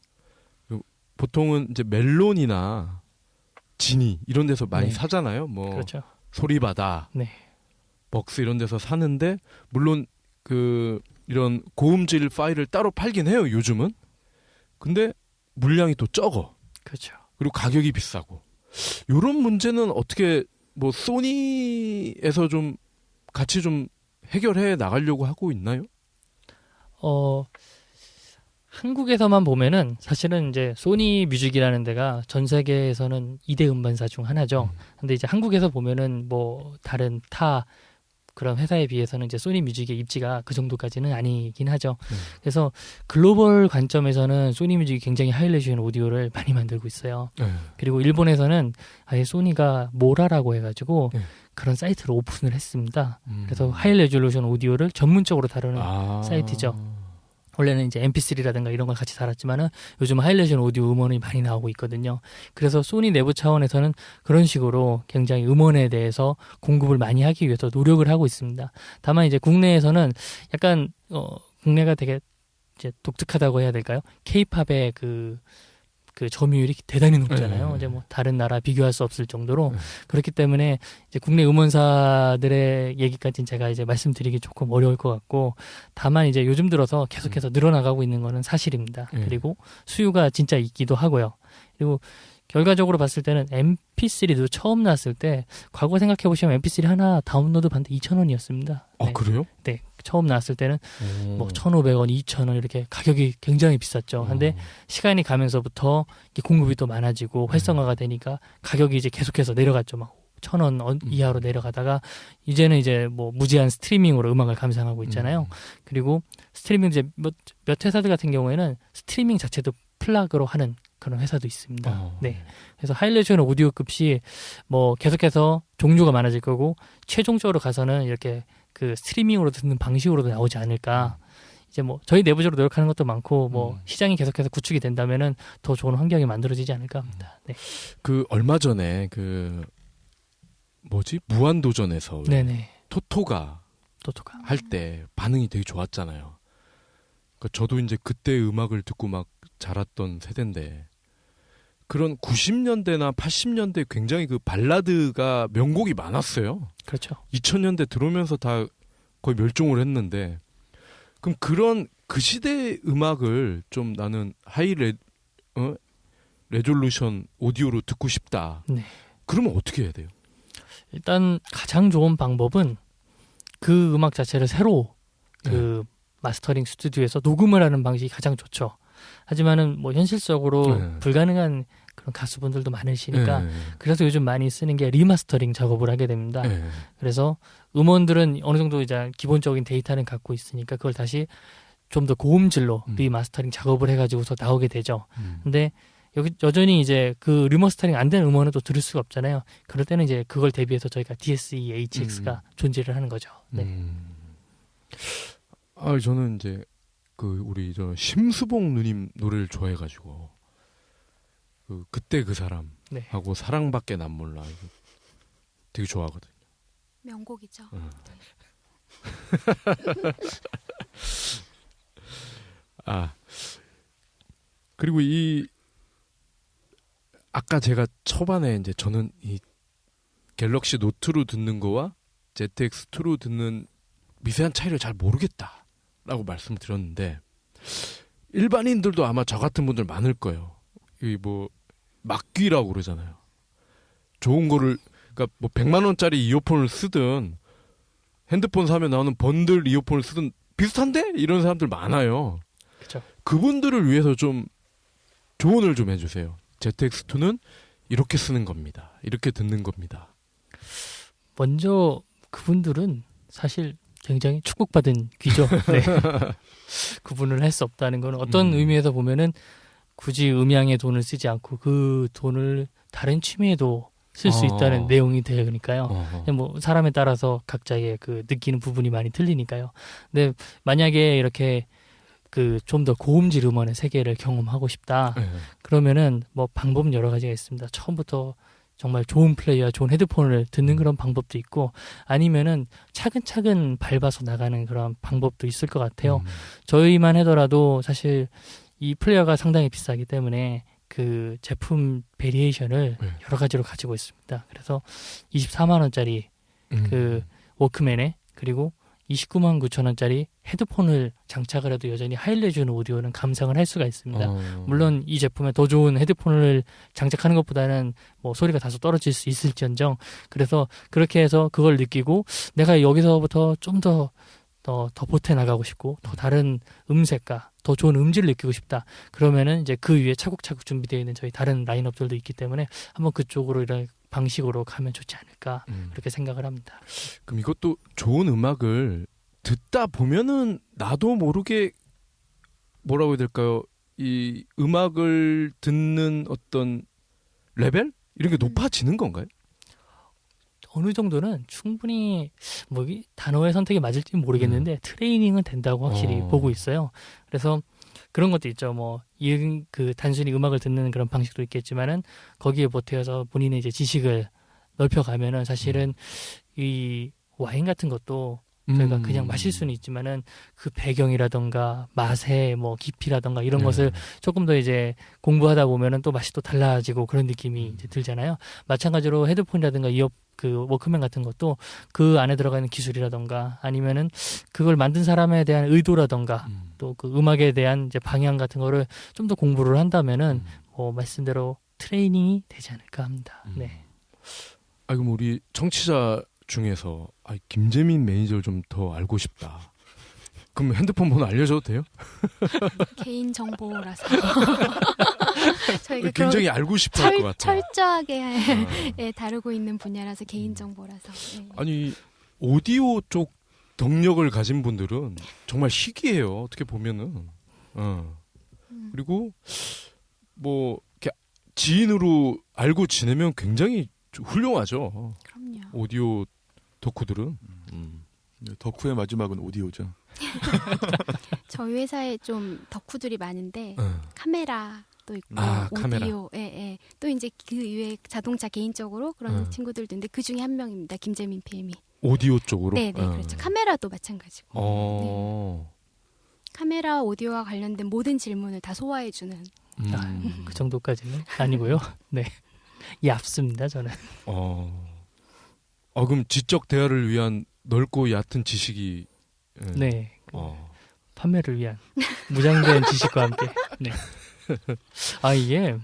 보통은 이제 멜론이나 지니 이런 데서 많이 네. 사잖아요. 뭐 그렇죠. 소리바다, 네. 벅스 이런 데서 사는데 물론 그 이런 고음질 파일을 따로 팔긴 해요. 요즘은. 근데 물량이 또 적어. 그렇죠. 그리고 가격이 비싸고. 이런 문제는 어떻게 뭐 소니에서 좀 같이 좀 해결해 나가려고 하고 있나요? 한국에서만 보면은 사실은 이제 소니 뮤직이라는 데가 전 세계에서는 2대 음반사 중 하나죠. 근데 이제 한국에서 보면은 뭐 다른 타 그런 회사에 비해서는 이제 소니 뮤직의 입지가 그 정도까지는 아니긴 하죠. 그래서 글로벌 관점에서는 소니 뮤직이 굉장히 하이레졸루션 오디오를 많이 만들고 있어요. 그리고 일본에서는 아예 소니가 모라라고 해가지고 그런 사이트를 오픈을 했습니다. 그래서 하이레졸루션 오디오를 전문적으로 다루는 사이트죠. 원래는 이제 MP3라든가 이런 걸 같이 달았지만은 요즘 하이레졸루션 오디오 음원이 많이 나오고 있거든요. 그래서 소니 내부 차원에서는 그런 식으로 굉장히 음원에 대해서 공급을 많이 하기 위해서 노력을 하고 있습니다. 다만 이제 국내에서는 약간 국내가 되게 이제 독특하다고 해야 될까요? K-팝의 그 점유율이 대단히 높잖아요. 이제 뭐 다른 나라 비교할 수 없을 정도로 그렇기 때문에 이제 국내 음원사들의 얘기까지는 제가 이제 말씀드리기 조금 어려울 것 같고, 다만 이제 요즘 들어서 계속해서 늘어나가고 있는 거는 사실입니다. 그리고 수요가 진짜 있기도 하고요. 그리고 결과적으로 봤을 때는 MP3도 처음 나왔을 때 과거 생각해 보시면 MP3 하나 다운로드 받는데 2,000원이었습니다. 아, 그래요? 네. 처음 나왔을 때는 뭐 1,500원, 2,000원 이렇게 가격이 굉장히 비쌌죠. 근데 시간이 가면서부터 공급이 또 많아지고 활성화가 되니까 가격이 이제 계속해서 내려갔죠. 막 1,000원 이하로 내려가다가 이제는 이제 뭐 무제한 스트리밍으로 음악을 감상하고 있잖아요. 그리고 스트리밍 이제 몇 회사들 같은 경우에는 스트리밍 자체도 플락으로 하는 그런 회사도 있습니다. 네. 그래서 하이레졸루션 오디오 급이 뭐 계속해서 종류가 많아질 거고 최종적으로 가서는 이렇게 그 스트리밍으로 듣는 방식으로도 나오지 않을까. 이제 뭐 저희 내부적으로 노력하는 것도 많고 뭐 시장이 계속해서 구축이 된다면은 더 좋은 환경이 만들어지지 않을까 합니다. 네. 그 얼마 전에 그 뭐지? 무한도전에서 토토가 할 때 반응이 되게 좋았잖아요. 그러니까 저도 이제 그때 음악을 듣고 막 자랐던 세대인데 그런 90년대나 80년대 굉장히 그 발라드가 명곡이 많았어요. 그렇죠. 2000년대 들어오면서 다 거의 멸종을 했는데 그럼 그런 그 시대의 음악을 좀 나는 레졸루션 오디오로 듣고 싶다. 네. 그러면 어떻게 해야 돼요? 일단 가장 좋은 방법은 그 음악 자체를 새로 그 마스터링 스튜디오에서 녹음을 하는 방식이 가장 좋죠. 하지만은 뭐 현실적으로 불가능한 그런 가수분들도 많으시니까 그래서 요즘 많이 쓰는 게 리마스터링 작업을 하게 됩니다. 그래서 음원들은 어느 정도 이제 기본적인 데이터는 갖고 있으니까 그걸 다시 좀 더 고음질로 리마스터링 작업을 해가지고서 나오게 되죠. 근데 여전히 이제 그 리마스터링 안 된 음원은 또 들을 수가 없잖아요. 그럴 때는 이제 그걸 대비해서 저희가 DSE, HX가 존재를 하는 거죠. 네. 저는 이제 그 우리 저 심수봉 누님 노래를 좋아해가지고 그때 그 사람 하고 사랑밖에 난 몰라 이거 되게 좋아하거든요. 명곡이죠. 그리고 아까 제가 초반에 이제 저는 이 갤럭시 노트로 듣는 거와 ZX2로 듣는 미세한 차이를 잘 모르겠다라고 말씀을 드렸는데 일반인들도 아마 저 같은 분들 많을 거예요. 이 뭐 막귀라고 그러잖아요. 좋은 거를 그러니까 뭐 100만 원짜리 이어폰을 쓰든 핸드폰 사면 나오는 번들 이어폰을 쓰든 비슷한데 이런 사람들 많아요. 그렇죠. 그분들을 위해서 좀 조언을 좀 해주세요. ZX2는 이렇게 쓰는 겁니다. 이렇게 듣는 겁니다. 먼저 그분들은 사실 굉장히 축복받은 귀죠. 네. 구분을 할 수 없다는 건 어떤 의미에서 보면은 굳이 음향에 돈을 쓰지 않고 그 돈을 다른 취미에도 쓸 수 있다는 내용이 되니까요. 뭐 사람에 따라서 각자의 그 느끼는 부분이 많이 틀리니까요. 근데 만약에 이렇게 그 좀 더 고음질 음원의 세계를 경험하고 싶다. 네. 그러면은 뭐 방법은 여러 가지가 있습니다. 처음부터 정말 좋은 플레이어와 좋은 헤드폰을 듣는 그런 방법도 있고 아니면은 차근차근 밟아서 나가는 그런 방법도 있을 것 같아요. 저희만 하더라도 사실 이 플레이어가 상당히 비싸기 때문에 그 제품 베리에이션을 네. 여러 가지로 가지고 있습니다. 그래서 24만 원짜리 그 워크맨에 그리고 29만 9천 원짜리 헤드폰을 장착을 해도 여전히 하이레즈는 오디오는 감상을 할 수가 있습니다. 물론 이 제품에 더 좋은 헤드폰을 장착하는 것보다는 뭐 소리가 다소 떨어질 수 있을지언정 그래서 그렇게 해서 그걸 느끼고 내가 여기서부터 좀 더 보태 나가고 싶고 더 다른 음색과 더 좋은 음질을 느끼고 싶다. 그러면은 이제 그 위에 차곡차곡 준비되어 있는 저희 다른 라인업들도 있기 때문에 한번 그쪽으로 이런 방식으로 가면 좋지 않을까 그렇게 생각을 합니다. 그럼 이것도 좋은 음악을 듣다 보면은 나도 모르게 뭐라고 해야 될까요? 이 음악을 듣는 어떤 레벨? 이런 게 높아지는 건가요? 어느 정도는 충분히 뭐 단어의 선택이 맞을지 모르겠는데 트레이닝은 된다고 확실히 보고 있어요. 그래서 그런 것도 있죠. 뭐 그 단순히 음악을 듣는 그런 방식도 있겠지만은 거기에 보태어서 본인의 이제 지식을 넓혀가면은 사실은 이 와인 같은 것도 저희가 그냥 마실 수는 있지만은 그 배경이라던가 맛의 뭐 깊이라던가 이런 것을 조금 더 이제 공부하다 보면은 또 맛이 또 달라지고 그런 느낌이 이제 들잖아요. 마찬가지로 헤드폰이라든가 그 워크맨 같은 것도 그 안에 들어가 있는 기술이라던가 아니면은 그걸 만든 사람에 대한 의도라던가 또 그 음악에 대한 이제 방향 같은 거를 좀 더 공부를 한다면은 뭐 말씀대로 트레이닝이 되지 않을까 합니다. 네. 아, 그럼 우리 청취자 중에서 김재민 매니저를 좀 더 알고 싶다. 그럼 핸드폰 번호 알려줘도 돼요? 개인 정보라서 저희가 굉장히 알고 싶어 할 것 같아요. 철저하게 예, 다루고 있는 분야라서 개인 정보라서. 예. 아니 오디오 쪽 덕력을 가진 분들은 정말 희귀해요. 어떻게 보면은. 그리고 뭐 이렇게 지인으로 알고 지내면 굉장히 훌륭하죠. 그럼요. 오디오 덕후들은. 덕후의 마지막은 오디오죠. 저희 회사에 좀 덕후들이 많은데 카메라도 있고 오디오, 카메라. 예. 또 이제 그 이외에 자동차 개인적으로 그런 친구들도 있는데 그 중에 한 명입니다. 김재민 PM이. 오디오 쪽으로. 네, 그렇죠. 카메라도 마찬가지고. 네. 카메라 오디오와 관련된 모든 질문을 다 소화해주는. 그 정도까지는 아니고요. 네, 얕습니다 저는. 그럼 지적 대화를 위한 넓고 얕은 지식이. 네. 판매를 위한 무장된 지식과 함께. 네. 이게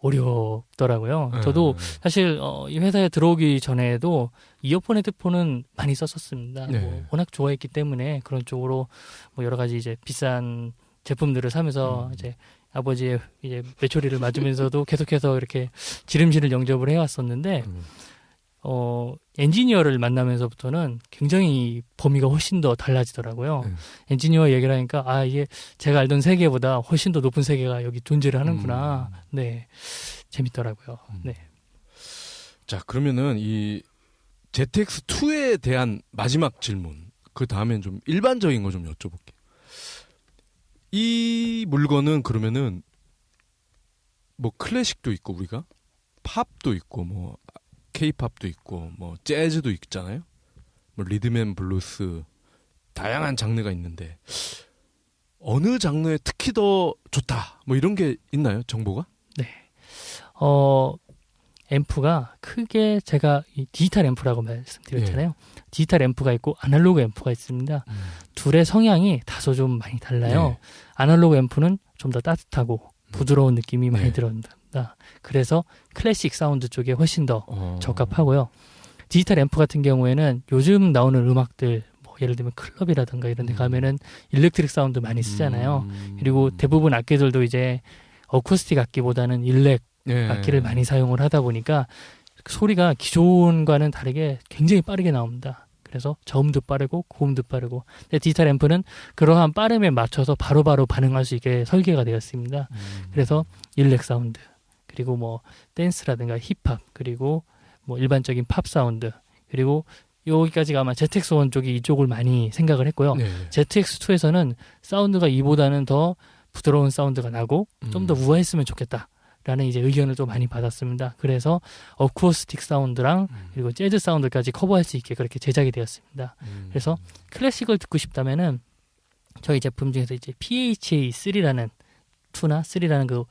어렵더라고요. 저도 사실 이 회사에 들어오기 전에도 이어폰 헤드폰은 많이 썼었습니다. 네. 뭐 워낙 좋아했기 때문에 그런 쪽으로 뭐 여러 가지 이제 비싼 제품들을 사면서 이제 아버지의 이제 메추리를 맞으면서도 계속해서 이렇게 지름신을 영접을 해왔었는데 엔지니어를 만나면서부터는 굉장히 범위가 훨씬 더 달라지더라고요. 엔지니어 얘기를 하니까 이게 제가 알던 세계보다 훨씬 더 높은 세계가 여기 존재를 하는구나. 네, 재밌더라고요. 네. 자, 그러면은 이 ZX2에 대한 마지막 질문. 그 다음엔 좀 일반적인 거 좀 여쭤볼게요. 이 물건은 그러면은 뭐 클래식도 있고 우리가 팝도 있고 뭐 K-팝도 있고 뭐 재즈도 있잖아요. 뭐 리듬앤 블루스 다양한 장르가 있는데 어느 장르에 특히 더 좋다 뭐 이런 게 있나요? 정보가? 네. 앰프가 크게 제가 이 디지털 앰프라고 말씀드렸잖아요. 디지털 앰프가 있고 아날로그 앰프가 있습니다. 둘의 성향이 다소 좀 많이 달라요. 아날로그 앰프는 좀 더 따뜻하고 부드러운 느낌이 많이 들어온다. 그래서 클래식 사운드 쪽에 훨씬 더 적합하고요. 디지털 앰프 같은 경우에는 요즘 나오는 음악들 뭐 예를 들면 클럽이라든가 이런 데 가면은 일렉트릭 사운드 많이 쓰잖아요. 그리고 대부분 악기들도 이제 어쿠스틱 악기보다는 일렉 악기를 많이 사용을 하다 보니까 소리가 기존과는 다르게 굉장히 빠르게 나옵니다. 그래서 저음도 빠르고 고음도 빠르고. 근데 디지털 앰프는 그러한 빠름에 맞춰서 바로바로 반응할 수 있게 설계가 되었습니다. 그래서 일렉 사운드 그리고 뭐 댄스라든가 힙합 그리고 뭐 일반적인 팝 사운드 그리고 여기까지가 아마 ZX1 쪽이 이쪽을 많이 생각을 했고요. 네. ZX2에서는 사운드가 이보다는 더 부드러운 사운드가 나고 좀 더 우아했으면 좋겠다라는 이제 의견을 또 많이 받았습니다. 그래서 어쿠스틱 사운드랑 그리고 재즈 사운드까지 커버할 수 있게 그렇게 제작이 되었습니다. 그래서 클래식을 듣고 싶다면은 저희 제품 중에서 이제 PHA3라는 2나 3라는 그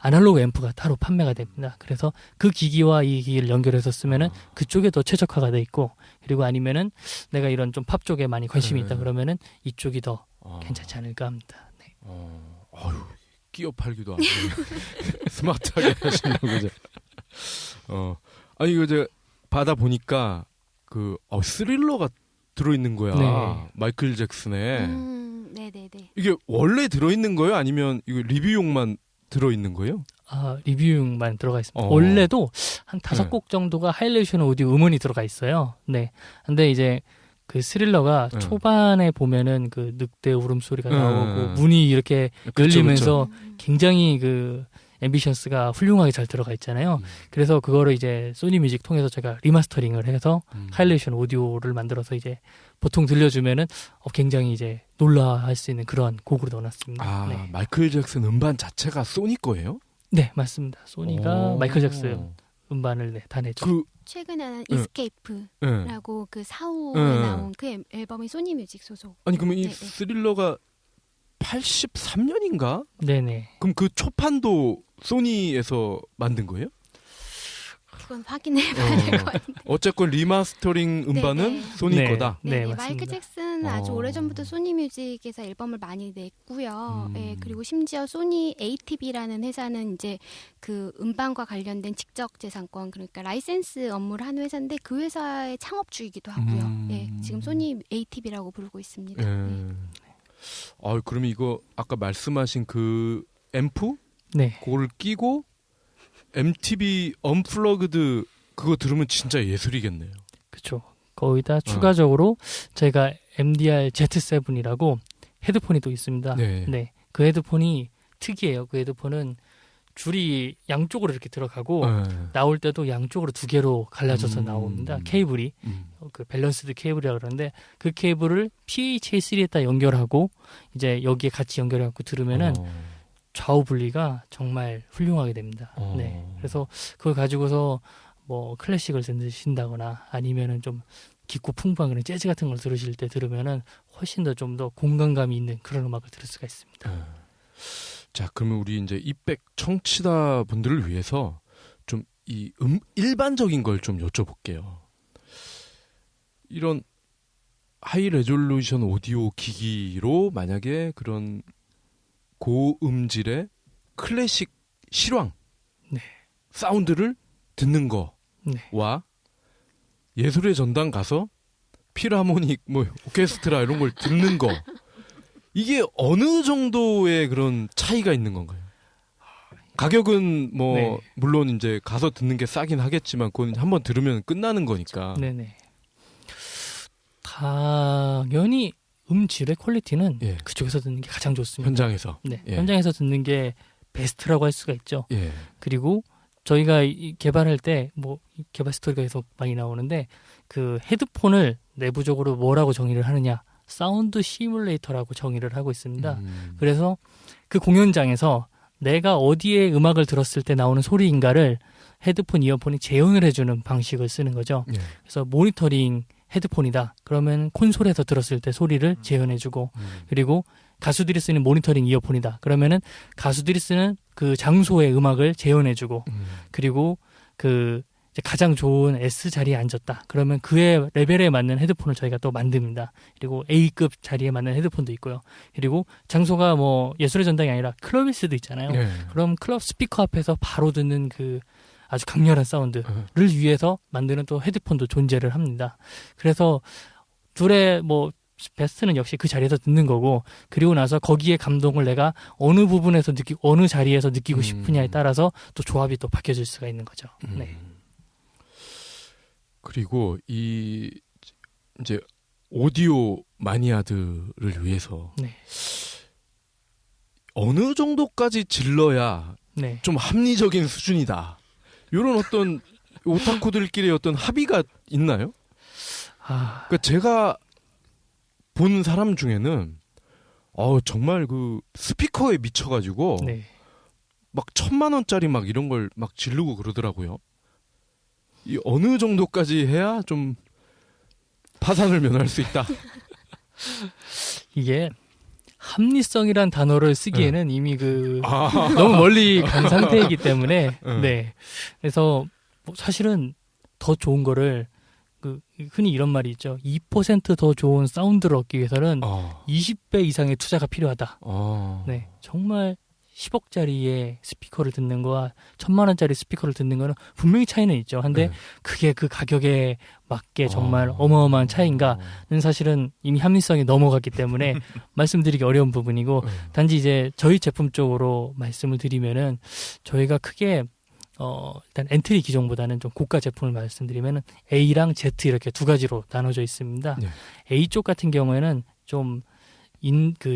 아날로그 앰프가 따로 판매가 됩니다. 그래서 그 기기와 이 기기를 연결해서 쓰면은 그쪽에 더 최적화가 돼 있고, 그리고 아니면은 내가 이런 좀 팝 쪽에 많이 관심이 있다 그러면은 이쪽이 더 괜찮지 않을까 합니다. 네. 아유, 끼어 팔기도 하고 스마트하게 하신다고 그죠? 아니 이거 제가 받아 보니까 그 스릴러가 들어있는 거야. 네. 마이클 잭슨의. 네네네. 이게 원래 들어있는 거예요? 아니면 이거 리뷰용만 들어있는 거예요? 리뷰용만 들어가 있습니다. 원래도 한 5곡 정도가 하이레이션 오디오 음원이 들어가 있어요. 네. 근데 이제 그 스릴러가 초반에 보면은 그 늑대 울음소리가 나오고 문이 이렇게 열리면서 굉장히 그 앰비션스가 훌륭하게 잘 들어가 있잖아요. 그래서 그거를 이제 소니 뮤직 통해서 제가 리마스터링을 해서 하이레이션 오디오를 만들어서 이제 보통 들려주면은 굉장히 이제 놀라할 수 있는 그런 곡으로 넣어놨습니다. 네. 마이클 잭슨 음반 자체가 소니 거예요? 네, 맞습니다. 소니가 마이클 잭슨 음반을 다 내죠. 최근에 난 이스케이프라고 그 사후에 나온 그 앨범이 소니 뮤직 소속. 아니 그러면 이 스릴러가 83년인가? 네네. 그럼 그 초판도 소니에서 만든 거예요? 그건 확인해봐야 될 것 같은데. 어쨌건 리마스터링 음반은 소니 거다. 네, 맞습니다. 마이클 잭슨은 아주 오래전부터 소니 뮤직에서 앨범을 많이 냈고요. 네, 그리고 심지어 소니 ATV라는 회사는 이제 그 음반과 관련된 직접재산권, 그러니까 라이센스 업무를 하는 회사인데 그 회사의 창업주이기도 하고요. 네, 지금 소니 ATV라고 부르고 있습니다. 네. 그러면 이거 아까 말씀하신 그 앰프? 네. 그거를 끼고 MTV 언플러그드 그거 들으면 진짜 예술이겠네요. 그렇죠. 거기다 추가적으로 저희가 MDR Z7이라고 헤드폰이 또 있습니다. 네. 그 헤드폰이 특이해요. 그 헤드폰은 줄이 양쪽으로 이렇게 들어가고 나올 때도 양쪽으로 2개로 갈라져서 나옵니다. 케이블이 그 밸런스드 케이블이라고 그러는데 그 케이블을 PHA3에다 연결하고 이제 여기에 같이 연결해갖고 들으면은 좌우 분리가 정말 훌륭하게 됩니다. 네. 그래서 그걸 가지고서 뭐 클래식을 들으신다거나 아니면은 좀 깊고 풍부한 그런 재즈 같은 걸 들으실 때 들으면은 훨씬 더 좀 더 공간감이 있는 그런 음악을 들을 수가 있습니다. 자, 그러면 우리 이제 이백 청취자 분들을 위해서 좀 이 일반적인 걸 좀 여쭤볼게요. 이런 하이 레졸루션 오디오 기기로 만약에 그런 고음질의 클래식 실황 사운드를 듣는 거와 예술의 전당 가서 필하모닉 뭐 오케스트라 이런 걸 듣는 거 이게 어느 정도의 그런 차이가 있는 건가요? 가격은 뭐 물론 이제 가서 듣는 게 싸긴 하겠지만 그건 한번 들으면 끝나는 거니까. 네네. 당연히 음질의 퀄리티는 그쪽에서 듣는 게 가장 좋습니다. 현장에서. 네, 현장에서 듣는 게 베스트라고 할 수가 있죠. 그리고 저희가 개발할 때 뭐 개발 스토리가 계속 많이 나오는데 그 헤드폰을 내부적으로 뭐라고 정의를 하느냐, 사운드 시뮬레이터라고 정의를 하고 있습니다. 그래서 그 공연장에서 내가 어디에 음악을 들었을 때 나오는 소리인가를 헤드폰 이어폰이 재현을 해주는 방식을 쓰는 거죠. 그래서 모니터링 헤드폰이다. 그러면 콘솔에서 들었을 때 소리를 재현해주고, 그리고 가수들이 쓰는 모니터링 이어폰이다. 그러면은 가수들이 쓰는 그 장소의 음악을 재현해주고, 그리고 그 이제 가장 좋은 S 자리에 앉았다. 그러면 그의 레벨에 맞는 헤드폰을 저희가 또 만듭니다. 그리고 A급 자리에 맞는 헤드폰도 있고요. 그리고 장소가 뭐 예술의 전당이 아니라 클럽일 수도 있잖아요. 그럼 클럽 스피커 앞에서 바로 듣는 그 아주 강렬한 사운드를 위해서 만드는 또 헤드폰도 존재를 합니다. 그래서 둘의 뭐 베스트는 역시 그 자리에서 듣는 거고, 그리고 나서 거기에 감동을 내가 어느 부분에서 느끼고 어느 자리에서 느끼고 싶으냐에 따라서 또 조합이 또 바뀌어질 수가 있는 거죠. 네. 그리고 이 이제 오디오 마니아들을 위해서 어느 정도까지 질러야 좀 합리적인 수준이다. 이런 어떤 오타쿠들끼리 어떤 합의가 있나요? 그러니까 제가 본 사람 중에는 정말 그 스피커에 미쳐가지고 네. 막 1,000만 원짜리 막 이런 걸 막 지르고 그러더라고요. 이 어느 정도까지 해야 좀 파산을 면할 수 있다. 이게 합리성이란 단어를 쓰기에는 이미 너무 멀리 간 상태이기 때문에 네. 그래서 뭐 사실은 더 좋은 거를 흔히 이런 말이 있죠. 2% 더 좋은 사운드를 얻기 위해서는 20배 이상의 투자가 필요하다. 네, 정말 10억짜리의 스피커를 듣는 거와 1,000만 원짜리 스피커를 듣는 거는 분명히 차이는 있죠. 근데 그게 그 가격에 맞게 정말 어마어마한 차이인가는 사실은 이미 합리성이 넘어갔기 때문에 말씀드리기 어려운 부분이고 단지 이제 저희 제품 쪽으로 말씀을 드리면은 저희가 크게 일단 엔트리 기종보다는 좀 고가 제품을 말씀드리면은 A랑 Z 이렇게 두 가지로 나눠져 있습니다. 네. A 쪽 같은 경우에는 좀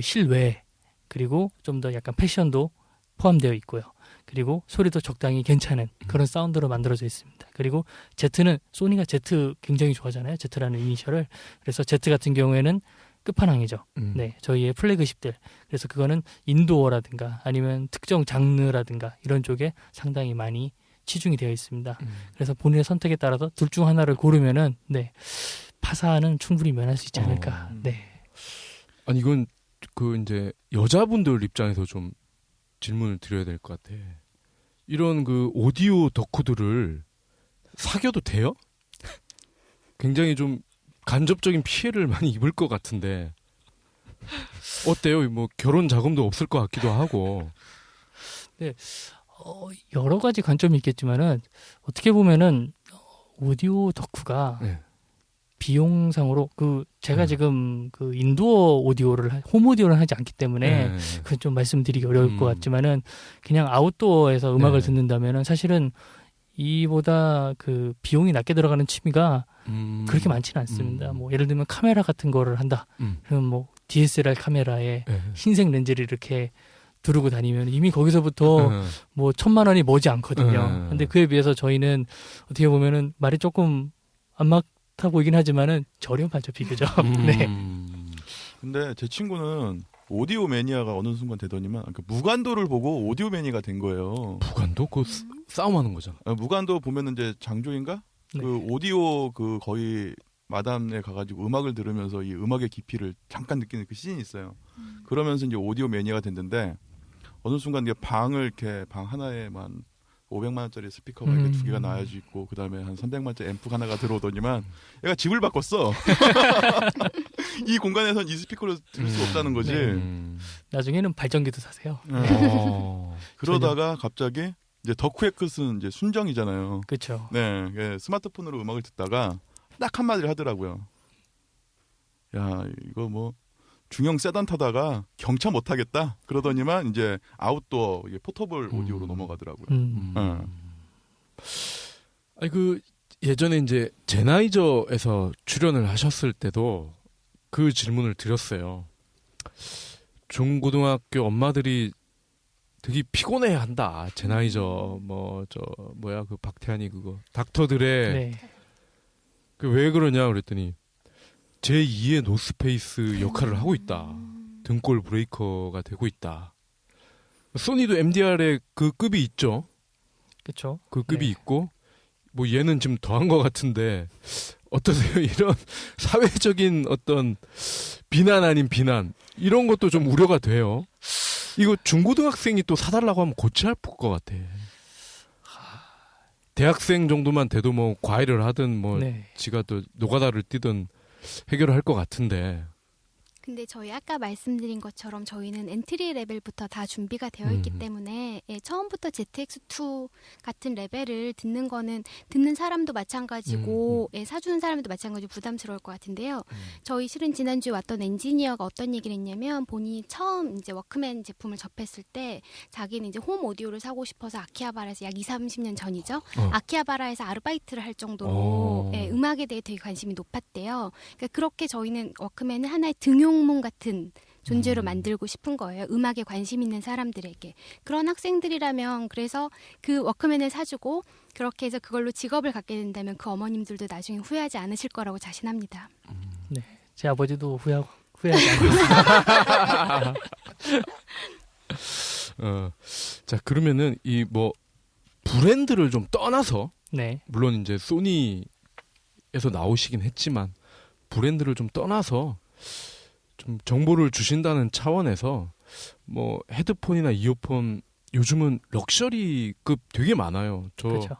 실외 그리고 좀 더 약간 패션도 포함되어 있고요. 그리고 소리도 적당히 괜찮은 그런 사운드로 만들어져 있습니다. 그리고 Z는 소니가 Z 굉장히 좋아하잖아요. Z라는 이니셜을. 그래서 Z 같은 경우에는 끝판왕이죠. 네, 저희의 플래그십들. 그래서 그거는 인도어라든가 아니면 특정 장르라든가 이런 쪽에 상당히 많이 치중이 되어 있습니다. 그래서 본인의 선택에 따라서 둘 중 하나를 고르면은 네, 파산은 충분히 면할 수 있지 않을까. 네. 아니 이건 이제 여자분들 입장에서 좀 질문을 드려야 될 것 같아. 이런 오디오 덕후들을 사귀어도 돼요? 굉장히 좀 간접적인 피해를 많이 입을 것 같은데 어때요? 뭐 결혼 자금도 없을 것 같기도 하고. 네, 여러 가지 관점이 있겠지만은 어떻게 보면은 오디오 덕후가 비용상으로 제가 지금 인도어 오디오를 홈 오디오를 하지 않기 때문에 그건 좀 말씀드리기 어려울 것 같지만은 그냥 아웃도어에서 음악을 듣는다면은 사실은 이보다 비용이 낮게 들어가는 취미가 그렇게 많지는 않습니다. 뭐 예를 들면 카메라 같은 거를 한다. 그럼 뭐 DSLR 카메라에 흰색 렌즈를 이렇게 두르고 다니면 이미 거기서부터 뭐 1,000만 원이 머지 않거든요. 근데 그에 비해서 저희는 어떻게 보면은 말이 조금 안 맞다 보이긴 하지만은 저렴하죠, 비교적. 네. 근데 제 친구는 오디오 매니아가 어느 순간 되더니만 무간도를 보고 오디오 매니아가 된 거예요. 무간도? 싸움하는 거잖아. 무간도 보면은 이제 장조인가? 네. 오디오 거의 마담에 가가지고 음악을 들으면서 이 음악의 깊이를 잠깐 느끼는 그 씬이 있어요. 그러면서 이제 오디오 매니아가 됐는데 어느 순간 이게 방 하나에 한 500만 원짜리 스피커가 이렇게 두 개가 나와져 있고 그 다음에 한 300만 원짜리 앰프 하나가 들어오더니만 얘가 집을 바꿨어. 이 공간에선 이 스피커를 들을 수 없다는 거지. 나중에는 발전기도 사세요. 그러다가 갑자기 이제 덕후의 끝은 이제 순정이잖아요. 그렇죠. 네, 스마트폰으로 음악을 듣다가 딱 한마디를 하더라고요. 야, 이거 뭐 중형 세단 타다가 경차 못 타겠다. 그러더니만 이제 아웃도어 포터블 오디오로 넘어가더라고요. 아니 예전에 이제 제나이저에서 출연을 하셨을 때도 그 질문을 드렸어요. 중고등학교 엄마들이 되게 피곤해한다. 제나이저 박태환이 닥터들의 네. 왜 그러냐 그랬더니 제2의 노스페이스 역할을 하고 있다. 등골 브레이커가 되고 있다. 소니도 MDR에 그 급이 있죠. 그렇죠. 그 급이 있고 뭐 얘는 지금 더한 것 같은데 어떠세요? 이런 사회적인 어떤 비난 아닌 비난 이런 것도 좀 우려가 돼요. 이거 중고등학생이 또 사달라고 하면 고치 할 것 같아. 대학생 정도만 돼도 뭐 과외를 하든 뭐 지가 또 노가다를 뛰든 해결을 할 것 같은데. 근데 저희 아까 말씀드린 것처럼 저희는 엔트리 레벨부터 다 준비가 되어 있기 때문에 처음부터 ZX2 같은 레벨을 듣는 거는 듣는 사람도 마찬가지고 사주는 사람도 마찬가지로 부담스러울 것 같은데요. 저희 실은 지난주에 왔던 엔지니어가 어떤 얘기를 했냐면 본인이 처음 이제 워크맨 제품을 접했을 때 자기는 이제 홈 오디오를 사고 싶어서 아키하바라에서 약 20-30년 전이죠. 아키하바라에서 아르바이트를 할 정도로 음악에 대해 되게 관심이 높았대요. 그러니까 그렇게 저희는 워크맨은 하나의 등용문 같은 존재로 만들고 싶은 거예요. 음악에 관심 있는 사람들에게. 그런 학생들이라면 그래서 그 워크맨을 사주고 그렇게 해서 그걸로 직업을 갖게 된다면 그 어머님들도 나중에 후회하지 않으실 거라고 자신합니다. 네, 제 아버지도 후회하지 않습니다. 자, 그러면은 이 뭐 브랜드를 좀 떠나서 네. 물론 이제 소니에서 나오시긴 했지만 브랜드를 좀 떠나서 좀 정보를 주신다는 차원에서 뭐 헤드폰이나 이어폰 요즘은 럭셔리급 되게 많아요. 그렇죠.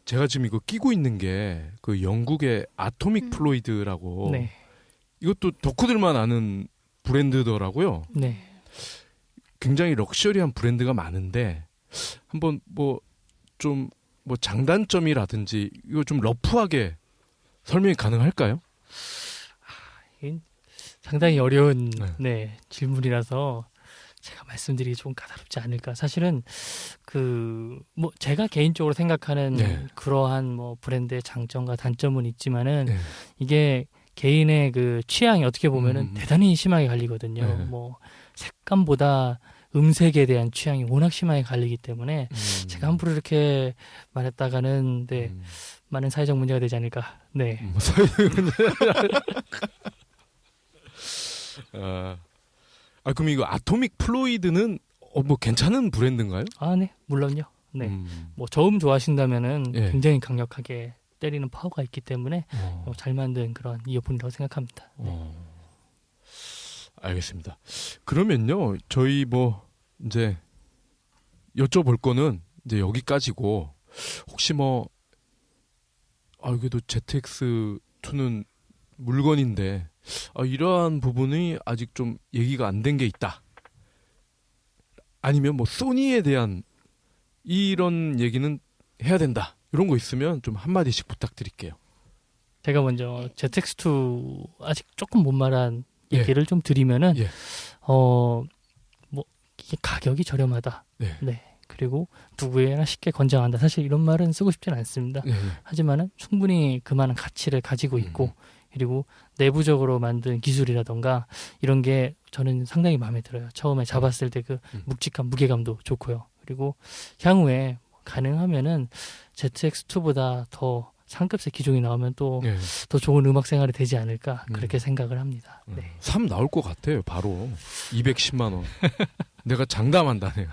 제가 지금 이거 끼고 있는 게 그 영국의 아토믹 플로이드라고 네. 이것도 덕후들만 아는 브랜드더라고요. 네. 굉장히 럭셔리한 브랜드가 많은데 한번 뭐 좀 뭐 장단점이라든지 이거 좀 러프하게 설명이 가능할까요? 상당히 어려운 네. 질문이라서 제가 말씀드리기 좀 까다롭지 않을까. 사실은 뭐 제가 개인적으로 생각하는 네. 그러한 뭐 브랜드의 장점과 단점은 있지만은 네. 이게 개인의 그 취향이 어떻게 보면은 대단히 심하게 갈리거든요. 네. 뭐 색감보다 음색에 대한 취향이 워낙 심하게 갈리기 때문에 제가 함부로 이렇게 말했다가는 많은 사회적 문제가 되지 않을까. 네. 사회적 문제. 그럼 이거 아토믹 플로이드는 뭐 괜찮은 브랜드인가요? 아, 네. 물론요. 네. 뭐 저음 좋아하신다면은 예. 굉장히 강력하게 때리는 파워가 있기 때문에 잘 만든 그런 이어폰이라고 생각합니다. 네. 알겠습니다. 그러면요, 저희 뭐 이제 여쭤볼 거는 이제 여기까지고 혹시 뭐 그래도 ZX2는 물건인데 이러한 부분이 아직 좀 얘기가 안 된 게 있다. 아니면 뭐 소니에 대한 이런 얘기는 해야 된다. 이런 거 있으면 좀 한마디씩 부탁드릴게요. 제가 먼저 ZX2 아직 조금 못 말한 얘기를 좀 드리면은 뭐 이게 가격이 저렴하다. 네. 그리고 누구에나 쉽게 권장한다. 사실 이런 말은 쓰고 싶지는 않습니다. 하지만은 충분히 그만한 가치를 가지고 있고 그리고 내부적으로 만든 기술이라던가 이런 게 저는 상당히 마음에 들어요. 처음에 잡았을 때 그 묵직한 무게감도 좋고요. 그리고 향후에 가능하면은 ZX2보다 더 상급의 기종이 나오면 또 더 좋은 음악 생활이 되지 않을까 그렇게 생각을 합니다. 네. 3 나올 것 같아요. 바로 210만 원. 내가 장담한다네.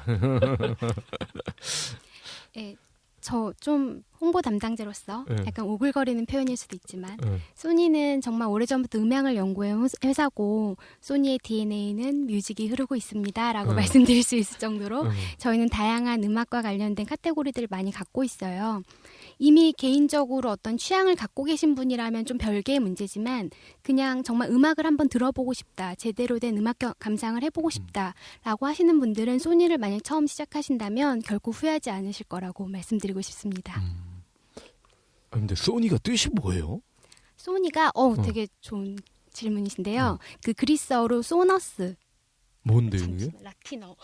네, 저 좀 홍보 담당자로서 약간 오글거리는 표현일 수도 있지만 소니는 정말 오래전부터 음향을 연구해온 회사고 소니의 DNA는 뮤직이 흐르고 있습니다 라고 말씀드릴 수 있을 정도로 저희는 다양한 음악과 관련된 카테고리들을 많이 갖고 있어요. 이미 개인적으로 어떤 취향을 갖고 계신 분이라면 좀 별개의 문제지만 그냥 정말 음악을 한번 들어보고 싶다, 제대로 된 음악 감상을 해보고 싶다라고 하시는 분들은 소니를 만약 처음 시작하신다면 결코 후회하지 않으실 거라고 말씀드리고 싶습니다. 근데 소니가 뜻이 뭐예요? 소니가 되게 좋은 질문이신데요. 그 그리스어로 소너스. 뭔데요 이게? 라틴어.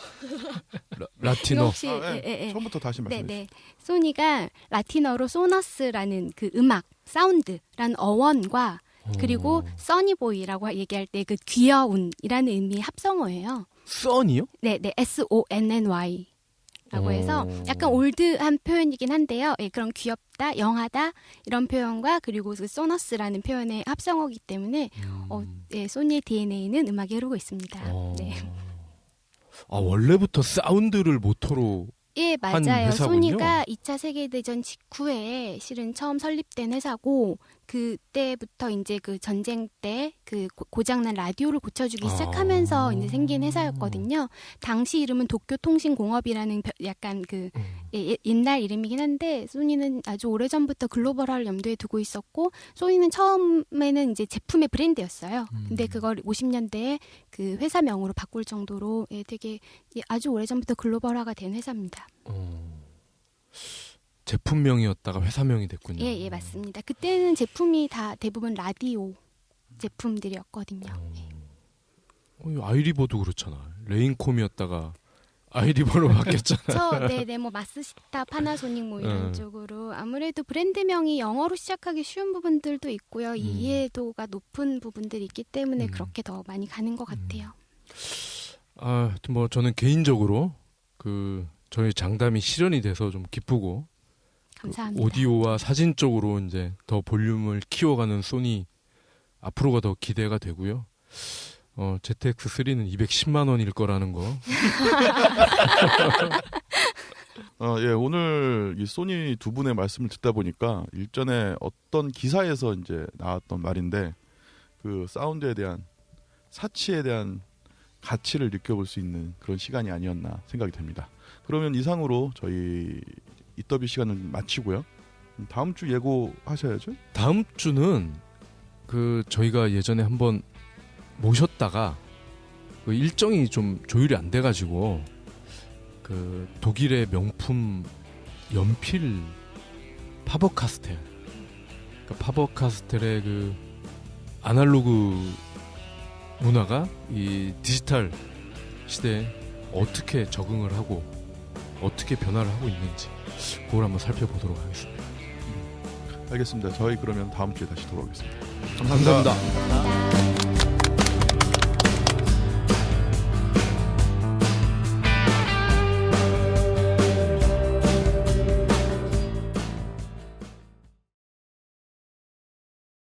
라틴어. 혹시 처음부터 다시 말씀해 주세요. 네. 소니가 라틴어로 소너스라는 그 음악, 사운드라는 어원과 그리고 써니보이라고 얘기할 때 그 귀여운이라는 의미의 합성어예요. 써니요? 네, SONNY. 라고 해서 약간 올드한 표현이긴 한데요. 그런 귀엽다, 영하다 이런 표현과 그리고 그 소너스라는 표현의 합성어이기 때문에 소니의 DNA는 음악에 흐르고 있습니다. 네. 원래부터 사운드를 모토로 예, 한 맞아요. 회사군요. 소니가 2차 세계대전 직후에 실은 처음 설립된 회사고 그때부터 이제 그 전쟁 때 그 고장난 라디오를 고쳐주기 시작하면서 이제 생긴 회사였거든요. 당시 이름은 도쿄통신공업이라는 약간 그 옛날 이름이긴 한데 소니는 아주 오래전부터 글로벌화를 염두에 두고 있었고 소니는 처음에는 이제 제품의 브랜드였어요. 근데 그걸 50년대에 그 회사명으로 바꿀 정도로 되게 아주 오래전부터 글로벌화가 된 회사입니다. 제품명이었다가 회사명이 됐군요. 예, 맞습니다. 그때는 제품이 다 대부분 라디오 제품들이었거든요. 아이리버도 그렇잖아. 레인콤이었다가 아이리버로 바뀌었잖아. 네네, 뭐 마스시타, 파나소닉 뭐 이런 쪽으로 아무래도 브랜드명이 영어로 시작하기 쉬운 부분들도 있고요. 이해도가 높은 부분들이 있기 때문에 그렇게 더 많이 가는 것 같아요. 뭐 저는 개인적으로 저희 장담이 실현이 돼서 좀 기쁘고 감사합니다. 오디오와 사진 쪽으로 이제 더 볼륨을 키워가는 소니 앞으로가 더 기대가 되고요. ZX3는 210만 원일 거라는 거. 예, 오늘 이 소니 두 분의 말씀을 듣다 보니까 일전에 어떤 기사에서 이제 나왔던 말인데 그 사운드에 대한 사치에 대한 가치를 느껴볼 수 있는 그런 시간이 아니었나 생각이 됩니다. 그러면 이상으로 저희 이더비 시간을 마치고요. 다음 주 예고하셔야죠. 다음 주는 저희가 예전에 한번 모셨다가 그 일정이 좀 조율이 안 돼가지고 독일의 명품 연필 파버카스텔, 파버카스텔의 아날로그 문화가 이 디지털 시대에 어떻게 적응을 하고 어떻게 변화를 하고 있는지 그걸 한번 살펴보도록 하겠습니다. 알겠습니다. 저희 그러면 다음 주에 다시 돌아오겠습니다. 감사합니다. 감사합니다.